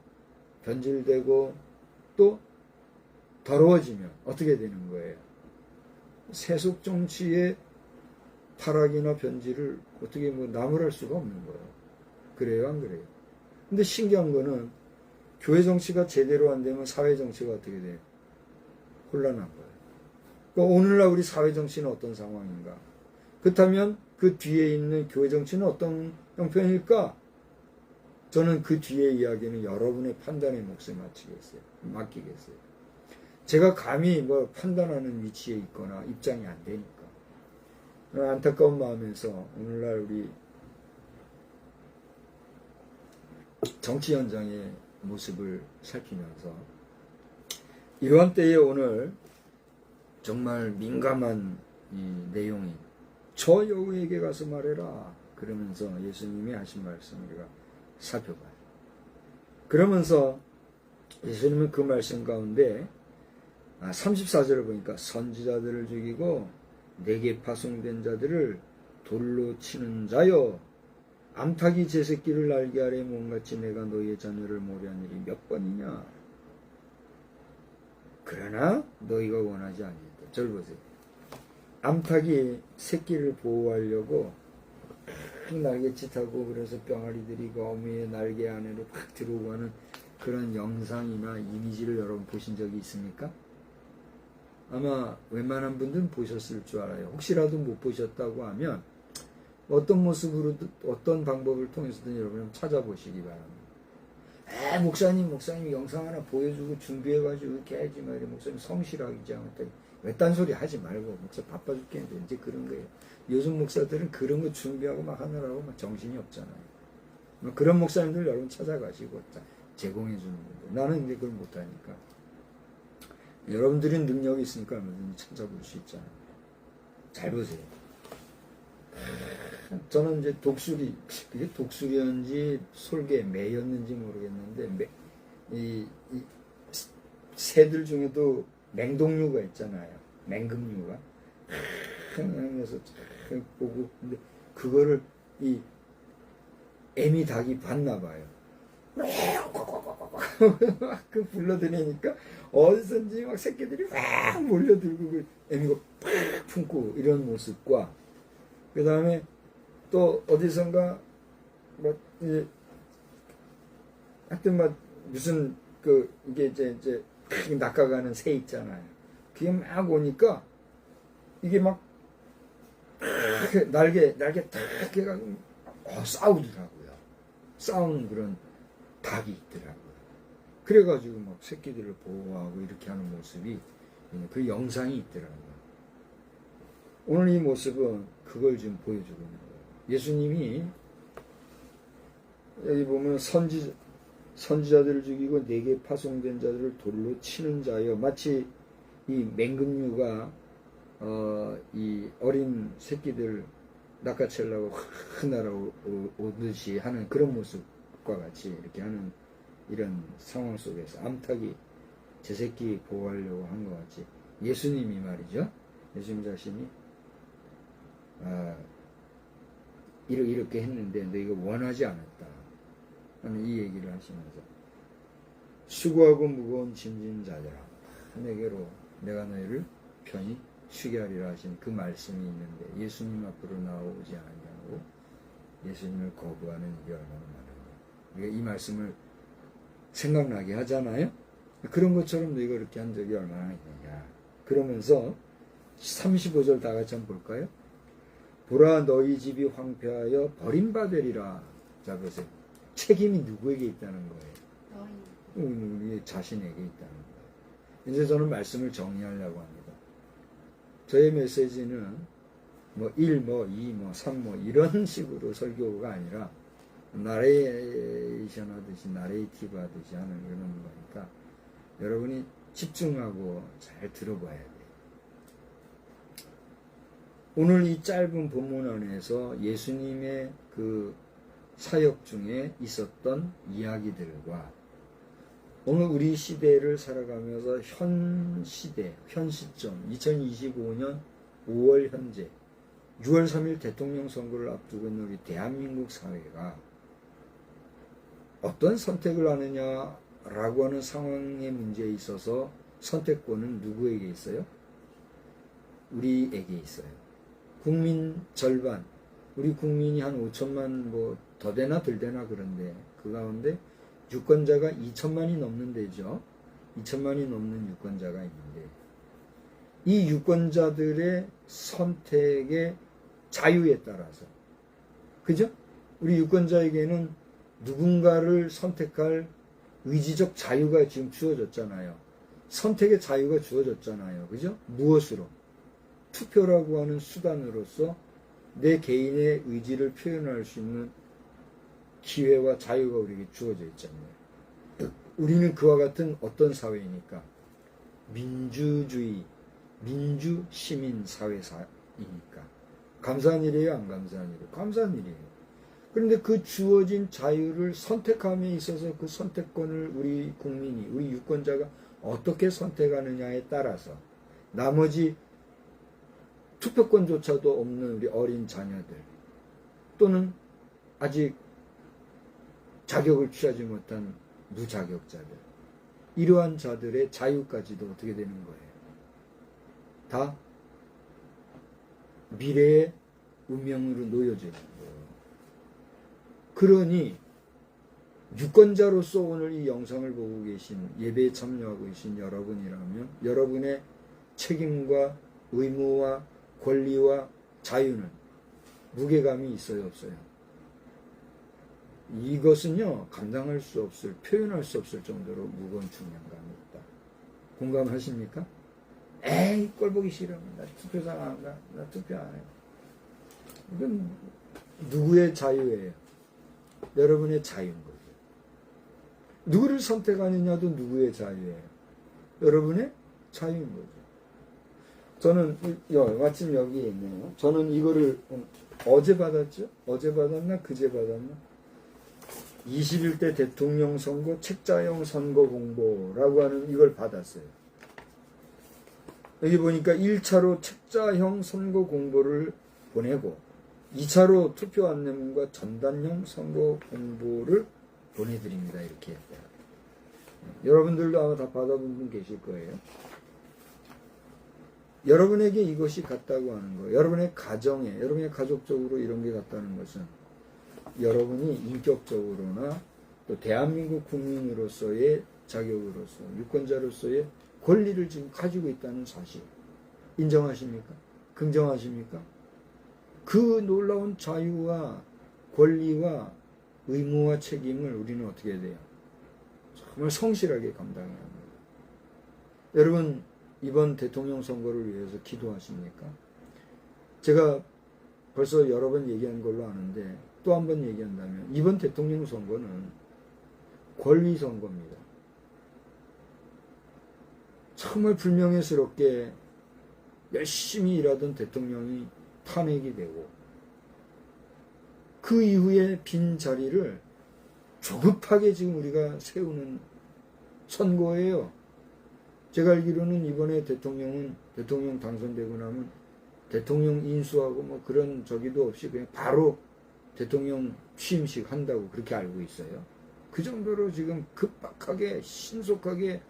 변질되고 또 더러워지면 어떻게 되는 거예요? 세속 정치의 타락이나 변질을 어떻게 뭐 나무랄 수가 없는 거예요. 그래요, 안 그래요? 근데 신기한 거는 교회 정치가 제대로 안 되면 사회 정치가 어떻게 돼요? 혼란한 거예요. 그러니까 오늘날 우리 사회 정치는 어떤 상황인가? 그렇다면 그 뒤에 있는 교회 정치는 어떤 형편일까? 저는 그 뒤의 이야기는 여러분의 판단의 몫에 맡기겠어요. 제가 감히 뭐 판단하는 위치에 있거나 입장이 안 되니까. 안타까운 마음에서 오늘날 우리 정치 현장의 모습을 살피면서 이러한 때에 오늘 정말 민감한 이 내용이 저 여우에게 가서 말해라 그러면서 예수님이 하신 말씀 우리가 살펴봐요. 그러면서 예수님은 그 말씀 가운데 34절을 보니까 선지자들을 죽이고 내게 파송된 자들을 돌로 치는 자여 암탉이 제 새끼를 날개 아래 몸같이 내가 너희의 자녀를 모려한 일이 몇 번이냐. 그러나 너희가 원하지 아니했다. 절 보세요. 암탉이 새끼를 보호하려고 날개짓하고 그래서 병아리들이 그 어미의 날개 안으로 팍 들어오고 하는 그런 영상이나 이미지를 여러분 보신 적이 있습니까? 아마 웬만한 분들은 보셨을 줄 알아요. 혹시라도 못 보셨다고 하면 어떤 모습으로 어떤 방법을 통해서든 여러분 찾아보시기 바랍니다. 목사님 영상 하나 보여주고 준비해가지고 이렇게 하지 말이야. 목사님 성실하기지 않았다. 외딴 소리 하지 말고 목사 바빠 죽겠는데 이제 그런 거예요. 요즘 목사들은 그런 거 준비하고 막 하느라고 막 정신이 없잖아요. 그런 목사님들 여러분 찾아가시고 제공해 주는 건데 나는 이제 그걸 못하니까 여러분들이 능력이 있으니까 얼마든지 찾아볼 수 있잖아요. 잘 보세요. 저는 이제 독수리, 그게 독수리였는지 솔개, 매였는지 모르겠는데 이 새들 중에도 맹독류가 있잖아요. 맹금류가 하면서 보고 근데 그거를 이 애미 닭이 봤나 봐요. 그 불러들이니까 어디선지 막 새끼들이 막 몰려들고 그 애미가 팍 품고 이런 모습과 그 다음에 또 어디선가 뭐 이제 하여튼 막 무슨 그 이게 이제 낚아가는 새 있잖아요. 그게 막 오니까 이게 막 날개 탁 해가지고 싸우더라고요. 싸우는 그런 닭이 있더라고요. 그래가지고 막 새끼들을 보호하고 이렇게 하는 모습이 그 영상이 있더라고요. 오늘 이 모습은 그걸 지금 보여주고 있는 거예요. 예수님이 여기 보면 선지자들을 죽이고 내게 파송된 자들을 돌로 치는 자여 마치 이 맹금류가 이 어린 새끼들 낚아채려고 날아오듯이 하는 그런 모습과 같이 이렇게 하는 이런 상황 속에서 암탉이 제 새끼 보호하려고 한 것 같이 예수님이 말이죠. 예수님 자신이 이렇게 했는데 너희가 원하지 않았다 하는 이 얘기를 하시면서 수고하고 무거운 짐진 자들아 내게로 내가 너희를 편히 쉬게 하리라 하신 그 말씀이 있는데 예수님 앞으로 나오지 않냐고 예수님을 거부하는 이게 얼마나 많은가. 우리가 이 말씀을 생각나게 하잖아요. 그런 것처럼 너희가 그렇게 한 적이 얼마나 있느냐. 그러면서 35절 다 같이 한번 볼까요? 보라 너희 집이 황폐하여 버림받으리라. 자 보세요. 책임이 누구에게 있다는 거예요? 우리 자신에게 있다는 거예요. 이제 저는 말씀을 정리하려고 합니다. 저의 메시지는 뭐 1, 뭐 2, 뭐 3, 뭐 이런 식으로 설교가 아니라 나레이션 하듯이 나레이티브 하듯이 하는 그런 거니까 여러분이 집중하고 잘 들어봐야 돼요. 오늘 이 짧은 본문 안에서 예수님의 그 사역 중에 있었던 이야기들과 오늘 우리 시대를 살아가면서 현 시대, 현 시점, 2025년 5월 현재 6월 3일 대통령 선거를 앞두고 있는 우리 대한민국 사회가 어떤 선택을 하느냐라고 하는 상황의 문제에 있어서 선택권은 누구에게 있어요? 우리에게 있어요. 국민 절반, 우리 국민이 한 5천만 뭐 더 되나 덜 되나 그런데 그 가운데 유권자가 2천만이 넘는 데죠. 2천만이 넘는 유권자가 있는데 이 유권자들의 선택의 자유에 따라서 그죠? 우리 유권자에게는 누군가를 선택할 의지적 자유가 지금 주어졌잖아요. 선택의 자유가 주어졌잖아요. 그죠? 무엇으로? 투표라고 하는 수단으로서 내 개인의 의지를 표현할 수 있는 기회와 자유가 우리에게 주어져 있잖아요. 우리는 그와 같은 어떤 사회이니까? 민주주의, 민주시민 사회이니까. 감사한 일이에요? 안 감사한 일이에요? 감사한 일이에요. 그런데 그 주어진 자유를 선택함에 있어서 그 선택권을 우리 국민이, 우리 유권자가 어떻게 선택하느냐에 따라서 나머지 투표권조차도 없는 우리 어린 자녀들 또는 아직 자격을 취하지 못한 무자격자들 이러한 자들의 자유까지도 어떻게 되는 거예요? 다 미래의 운명으로 놓여져 있는 거예요. 그러니 유권자로서 오늘 이 영상을 보고 계신 예배에 참여하고 계신 여러분이라면 여러분의 책임과 의무와 권리와 자유는 무게감이 있어요, 없어요? 이것은요, 감당할 수 없을, 표현할 수 없을 정도로 무거운 중량감이 있다. 공감하십니까? 에이, 꼴 보기 싫어. 나 투표장 안 가. 나 투표 안 해. 이건 누구의 자유예요? 여러분의 자유인 거죠. 누구를 선택하느냐도 누구의 자유예요? 여러분의 자유인 거죠. 저는 마침 여기에 있네요. 저는 이거를 어제 받았죠? 어제 받았나? 그제 받았나? 21대 대통령 선거 책자형 선거 공보라고 하는 이걸 받았어요. 여기 보니까 1차로 책자형 선거 공보를 보내고 2차로 투표 안내문과 전단형 선거 공보를 보내드립니다. 이렇게 했어요. 여러분들도 아마 다 받아본 분 계실 거예요. 여러분에게 이것이 같다고 하는 거예요. 여러분의 가정에, 여러분의 가족적으로 이런 게 같다는 것은 여러분이 인격적으로나 또 대한민국 국민으로서의 자격으로서 유권자로서의 권리를 지금 가지고 있다는 사실 인정하십니까? 긍정하십니까? 그 놀라운 자유와 권리와 의무와 책임을 우리는 어떻게 해야 돼요? 정말 성실하게 감당해야 합니다. 여러분 이번 대통령 선거를 위해서 기도하십니까? 제가 벌써 여러 번 얘기한 걸로 아는데 또 한 번 얘기한다면 이번 대통령 선거는 권리 선거입니다. 정말 불명예스럽게 열심히 일하던 대통령이 탄핵이 되고 그 이후에 빈 자리를 조급하게 지금 우리가 세우는 선거예요. 제가 알기로는 이번에 대통령 당선되고 나면 대통령 인수하고 뭐 그런 저기도 없이 그냥 바로 대통령 취임식 한다고 그렇게 알고 있어요. 그 정도로 지금 급박하게 신속하게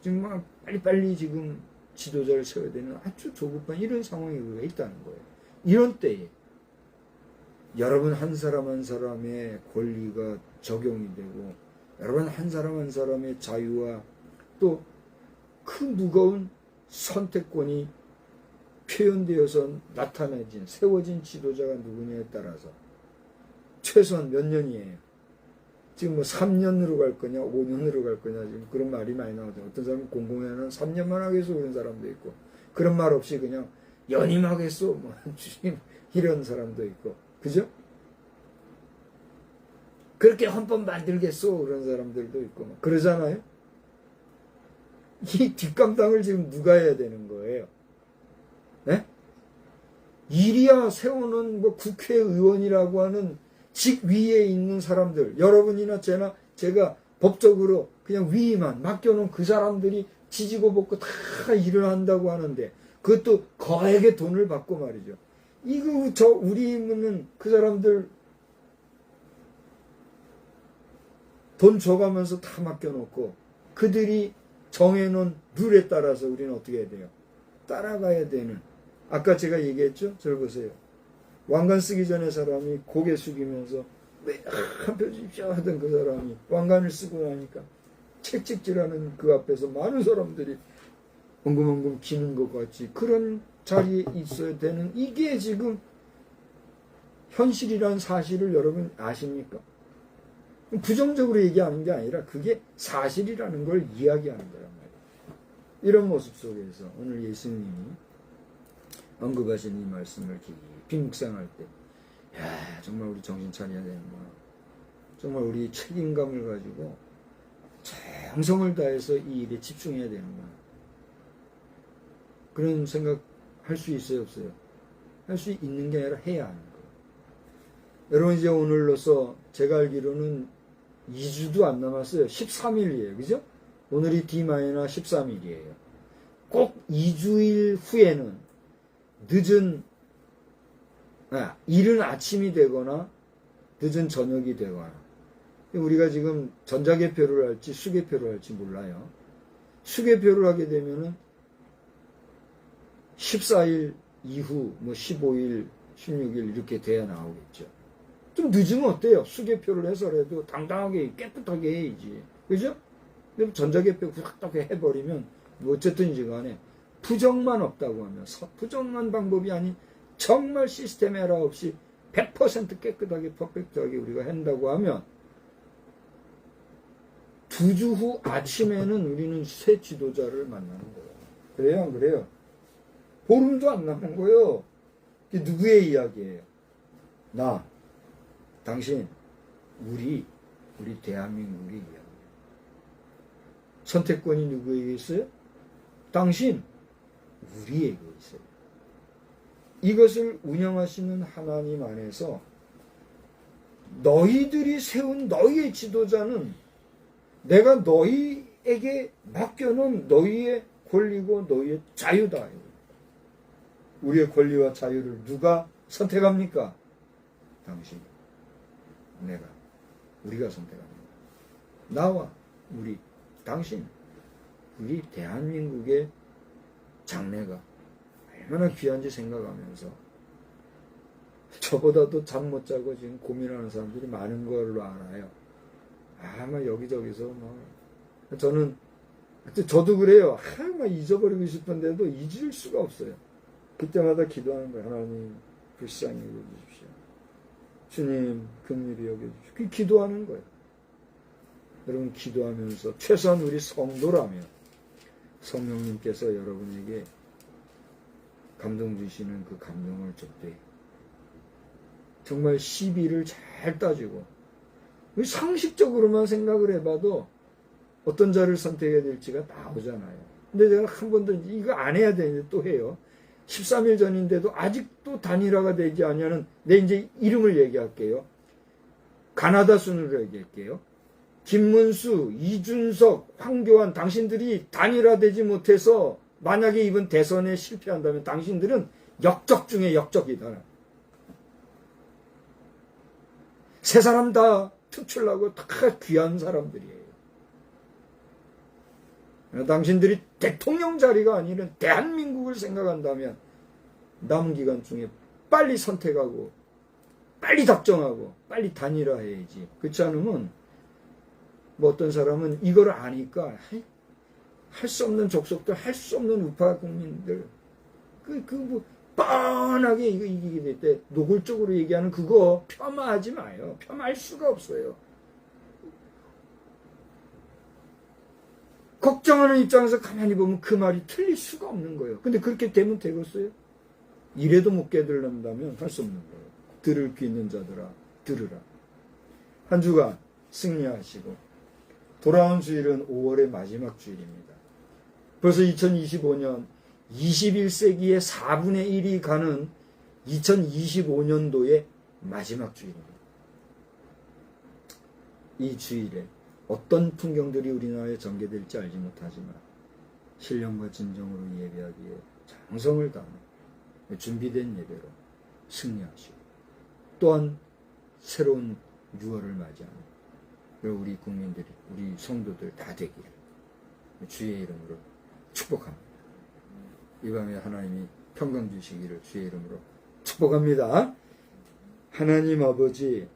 정말 빨리빨리 지금 지도자를 세워야 되는 아주 조급한 이런 상황이 우리가 있다는 거예요. 이런 때에 여러분 한 사람 한 사람의 권리가 적용이 되고 여러분 한 사람 한 사람의 자유와 또 그 무거운 선택권이 표현되어서 나타내진 세워진 지도자가 누구냐에 따라서 최소한 몇 년이에요. 지금 뭐 3년으로 갈 거냐 5년으로 갈 거냐 지금 그런 말이 많이 나오죠. 어떤 사람은 공공연한 3년만 하겠어 그런 사람도 있고 그런 말 없이 그냥 연임하겠어 뭐 이런 사람도 있고 그죠? 그렇게 헌법 만들겠어 그런 사람들도 있고 막 그러잖아요. 이 뒷감당을 지금 누가 해야 되는 거예요? 네? 이리야 세우는 뭐 국회의원이라고 하는 직 위에 있는 사람들 여러분이나 제가 법적으로 그냥 위만 맡겨놓은 그 사람들이 지지고 볶고 다 일을 한다고 하는데 그것도 거액의 돈을 받고 말이죠. 이거 우리는 그 사람들 돈 줘가면서 다 맡겨놓고 그들이 정해놓은 룰에 따라서 우리는 어떻게 해야 돼요? 따라가야 되는. 아까 제가 얘기했죠? 저를 보세요. 왕관 쓰기 전에 사람이 고개 숙이면서 왜 한 표 주십시오 하던 그 사람이 왕관을 쓰고 나니까 채찍질하는 그 앞에서 많은 사람들이 엉금엉금 기는 것 같이 그런 자리에 있어야 되는 이게 지금 현실이라는 사실을 여러분 아십니까? 부정적으로 얘기하는 게 아니라 그게 사실이라는 걸 이야기하는 거란 말이에요. 이런 모습 속에서 오늘 예수님이 언급하신 이 말씀을 깊이 묵상할 때 야 정말 우리 정신 차려야 되는구나. 정말 우리 책임감을 가지고 정성을 다해서 이 일에 집중해야 되는구나. 그런 생각 할 수 있어요 없어요? 할 수 있는 게 아니라 해야 하는 거예요. 여러분 이제 오늘로서 제가 알기로는 2주도 안 남았어요. 13일이에요. 그죠? 오늘이 D-13일이에요. 꼭 2주일 후에는 이른 아침이 되거나 늦은 저녁이 되거나 우리가 지금 전자개표를 할지 수개표를 할지 몰라요. 수개표를 하게 되면은 14일 이후 뭐 15일, 16일 이렇게 돼야 나오겠죠. 좀 늦으면 어때요? 수개표를 해서라도 당당하게 깨끗하게 해야지. 그죠? 근데 전자개표 딱 해버리면 뭐 어쨌든지 간에 부정만 없다고 하면 부정한 방법이 아닌 정말 시스템 에러 없이 100% 깨끗하게 퍼펙트하게 우리가 한다고 하면 2주 후 아침에는 우리는 새 지도자를 만나는 거예요. 그래요? 안 그래요? 보름도 안 남은 거예요. 이게 누구의 이야기예요? 나, 당신, 우리 대한민국의 이야기예요. 선택권이 누구에게 있어요? 당신, 우리에게 있어요. 이것을 운영하시는 하나님 안에서 너희들이 세운 너희의 지도자는 내가 너희에게 맡겨놓은 너희의 권리고 너희의 자유다. 우리의 권리와 자유를 누가 선택합니까? 당신, 내가, 우리가 선택합니다. 나와 우리, 당신, 우리 대한민국의 장래가 얼마나 귀한지 생각하면서 저보다도 잠 못 자고 지금 고민하는 사람들이 많은 걸로 알아요. 아마 여기저기서 저도 그래요. 막 잊어버리고 싶은데도 잊을 수가 없어요. 그때마다 기도하는 거예요. 하나님 불쌍히 여겨주십시오. 주님 긍휼히 여겨주십시오. 기도하는 거예요. 여러분 기도하면서 최소한 우리 성도라면 성령님께서 여러분에게 감동 주시는 그 감동을 줬대. 정말 시비를 잘 따지고 상식적으로만 생각을 해봐도 어떤 자를 선택해야 될지가 나오잖아요. 근데 내가 한 번도 이거 안 해야 되는데 또 해요. 13일 전인데도 아직도 단일화가 되지 않냐는, 내 이제 이름을 얘기할게요. 가나다 순으로 얘기할게요. 김문수, 이준석, 황교안, 당신들이 단일화되지 못해서 만약에 이번 대선에 실패한다면 당신들은 역적 중에 역적이다. 세 사람 다 특출나고 다 귀한 사람들이에요. 당신들이 대통령 자리가 아니라 대한민국을 생각한다면 남은 기간 중에 빨리 선택하고 빨리 작정하고 빨리 단일화해야지. 그렇지 않으면 뭐 어떤 사람은 이걸 아니까 할 수 없는 족속들, 할 수 없는 우파 국민들, 뭐 뻔하게 이거 이기게 될 때 노골적으로 얘기하는 그거 폄하하지 마요. 폄하할 수가 없어요. 걱정하는 입장에서 가만히 보면 그 말이 틀릴 수가 없는 거예요. 근데 그렇게 되면 되겠어요? 이래도 못 깨달는다면 할 수 없는 거예요. 들을 귀 있는 자들아 들으라. 한 주간 승리하시고 돌아온 주일은 5월의 마지막 주일입니다. 벌써 2025년 21세기의 4분의 1이 가는 2025년도의 마지막 주일입니다. 이 주일에 어떤 풍경들이 우리나라에 전개될지 알지 못하지만 신령과 진정으로 예배하기에 정성을 다하는 준비된 예배로 승리하시고 또한 새로운 6월을 맞이하는 우리 국민들이, 우리 성도들 다 되기를 주의 이름으로 축복합니다. 이 밤에 하나님이 평강 주시기를 주의 이름으로 축복합니다. 하나님 아버지,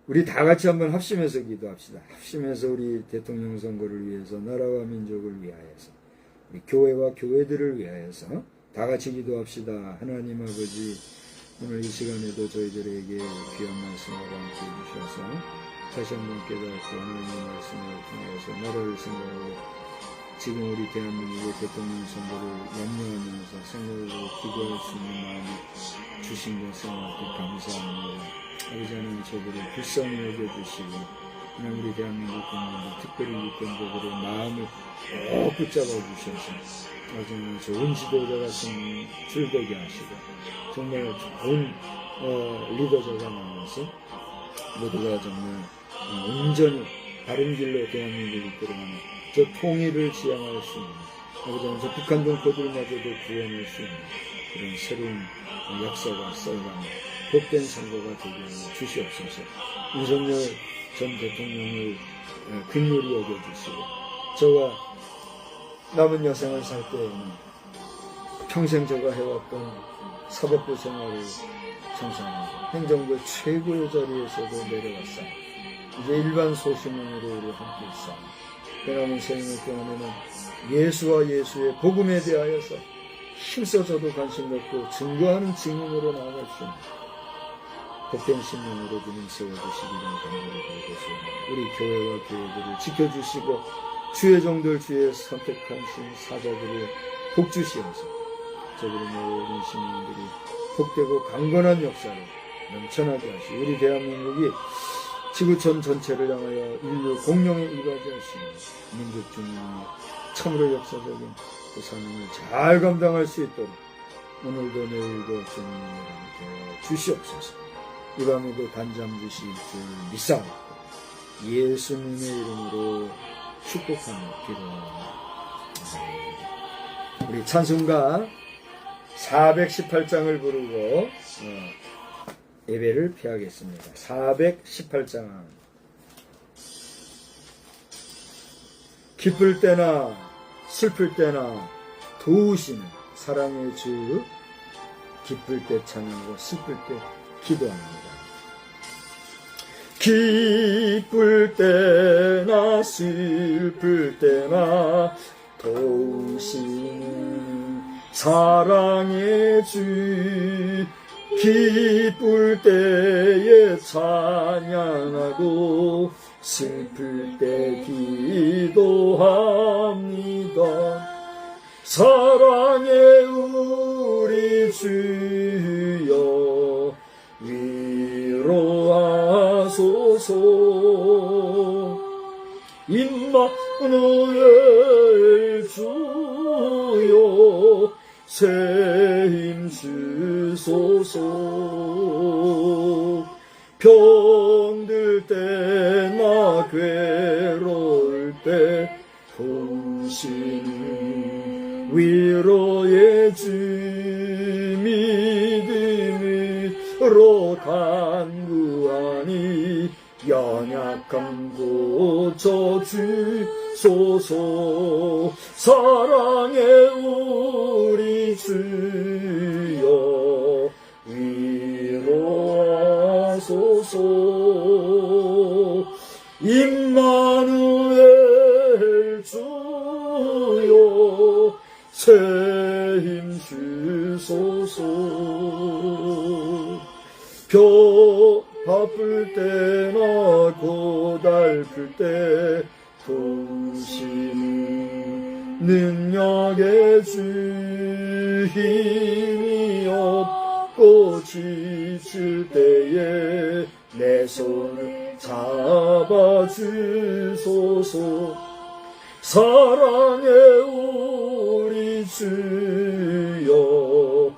우리 다 같이 한번 합심해서 기도합시다. 합심해서 우리 대통령 선거를 위해서, 나라와 민족을 위하여서, 우리 교회와 교회들을 위하여서 다 같이 기도합시다. 하나님 아버지, 오늘 이 시간에도 저희들에게 귀한 말씀을 함께 해주셔서 다시 한번 깨닫고 하나님의 말씀을 통해서 나라를 생각하고 지금 우리 대한민국의 대통령 선거를 염려하면서 생각하고 기도할 수 있는 마음을 주신 것을 감사합니다. 아버지 하나님, 저들을 불쌍히 여겨주시고 하나님 우리 대한민국 국민들, 특별히 유권자들의 마음을 꼭 붙잡아 주셔서 아버지 하나님 좋은 지도자가 출되게 하시고 정말 좋은 리더자가 나와서 모두가 정말 온전히 바른 길로 대한민국을 이끌어가는 저 통일을 지향할 수 있는, 아버지 하나님 저 북한 동포들마저도 구원할 수 있는 그런 새로운 역사가 썰가는 복된 선거가 되게 주시옵소서. 윤석열 전 대통령을 긍휼히 여겨주시고 저가 남은 여생을 살 때에는 평생 저가 해왔던 사법부 생활을 청산하고 행정부 최고의 자리에서도 내려왔사 이제 일반 소시민으로 우리 함께 있사 변함은 생애 동안에는 예수와 예수의 복음에 대하여서 힘써 저도 관심 갖고 증거하는 증인으로 나아갈 수 있는 복된 신명으로 주님 세워주시기를 간절히 구하겠습니다. 우리 교회와 교회들을 지켜주시고 주의 종들, 주의 선택하신 사자들을 복주시어서 저들의 모든 시민들이 복되고 강건한 역사를 넘쳐나게 하시고 우리 대한민국이 지구촌 전체를 향하여 인류 공룡에 이바지할 수 있는 민족 중에 참으로 역사적인 그 사명을 잘 감당할 수 있도록 오늘도 내일도 주님의 이름으로 주시옵소서. 이 밤에도 단잠 주실 줄 믿사옵고 예수님의 이름으로 축복하며 기도합니다. 우리 찬송가 418장을 부르고 예배를 피하겠습니다. 418장. 기쁠 때나 슬플 때나 도우시는 사랑의 주, 기쁠 때 찬양하고 슬플 때 기도합니다. 기쁠 때나 슬플 때나 도우시는 사랑의 주, 기쁠 때에 찬양하고 슬플 때 기도합니다. 사랑의 우리 주여 위로하소서. 임마누엘 주여 새 힘 주소서. 병들 때나 괴로울 때 도우시는 위로의 주 믿음으로 간구하니 연약함 고쳐주소서. 사랑의 우리 주여 위로하소서. 임마누엘 주여 새 힘 주소서. 바쁠 때나 고달플 때 도우시는 능력의 주 힘이 없고 지칠 때에 내 손을 잡아주소서. 사랑의 우리 주여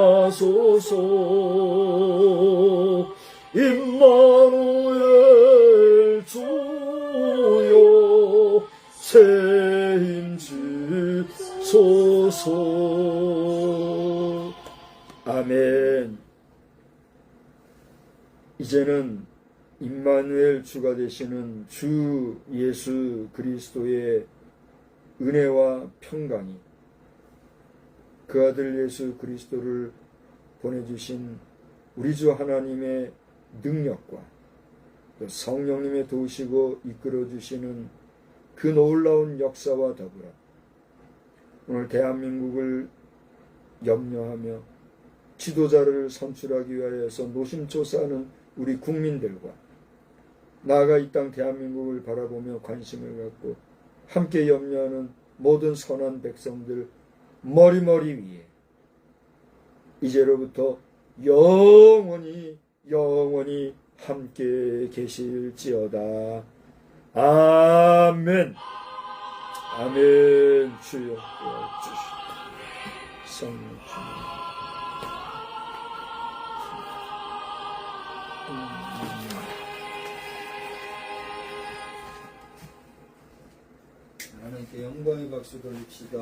위로하소서. 임마누엘 주여 새 힘 주소서. 아멘. 이제는 임마누엘 주가 되시는 주 예수 그리스도의 은혜와 평강이 그 아들 예수 그리스도를 보내주신 우리 주 하나님의 능력과 또 성령님의 도우시고 이끌어주시는 그 놀라운 역사와 더불어 오늘 대한민국을 염려하며 지도자를 선출하기 위하여서 노심초사하는 우리 국민들과 나아가 이 땅 대한민국을 바라보며 관심을 갖고 함께 염려하는 모든 선한 백성들 머리머리 위에 이제로부터 영원히 함께 계실지어다. 아멘. 아멘. 주여 도와주시옵소서. 성령 주님. 하나님께 영광의 박수 돌립시다.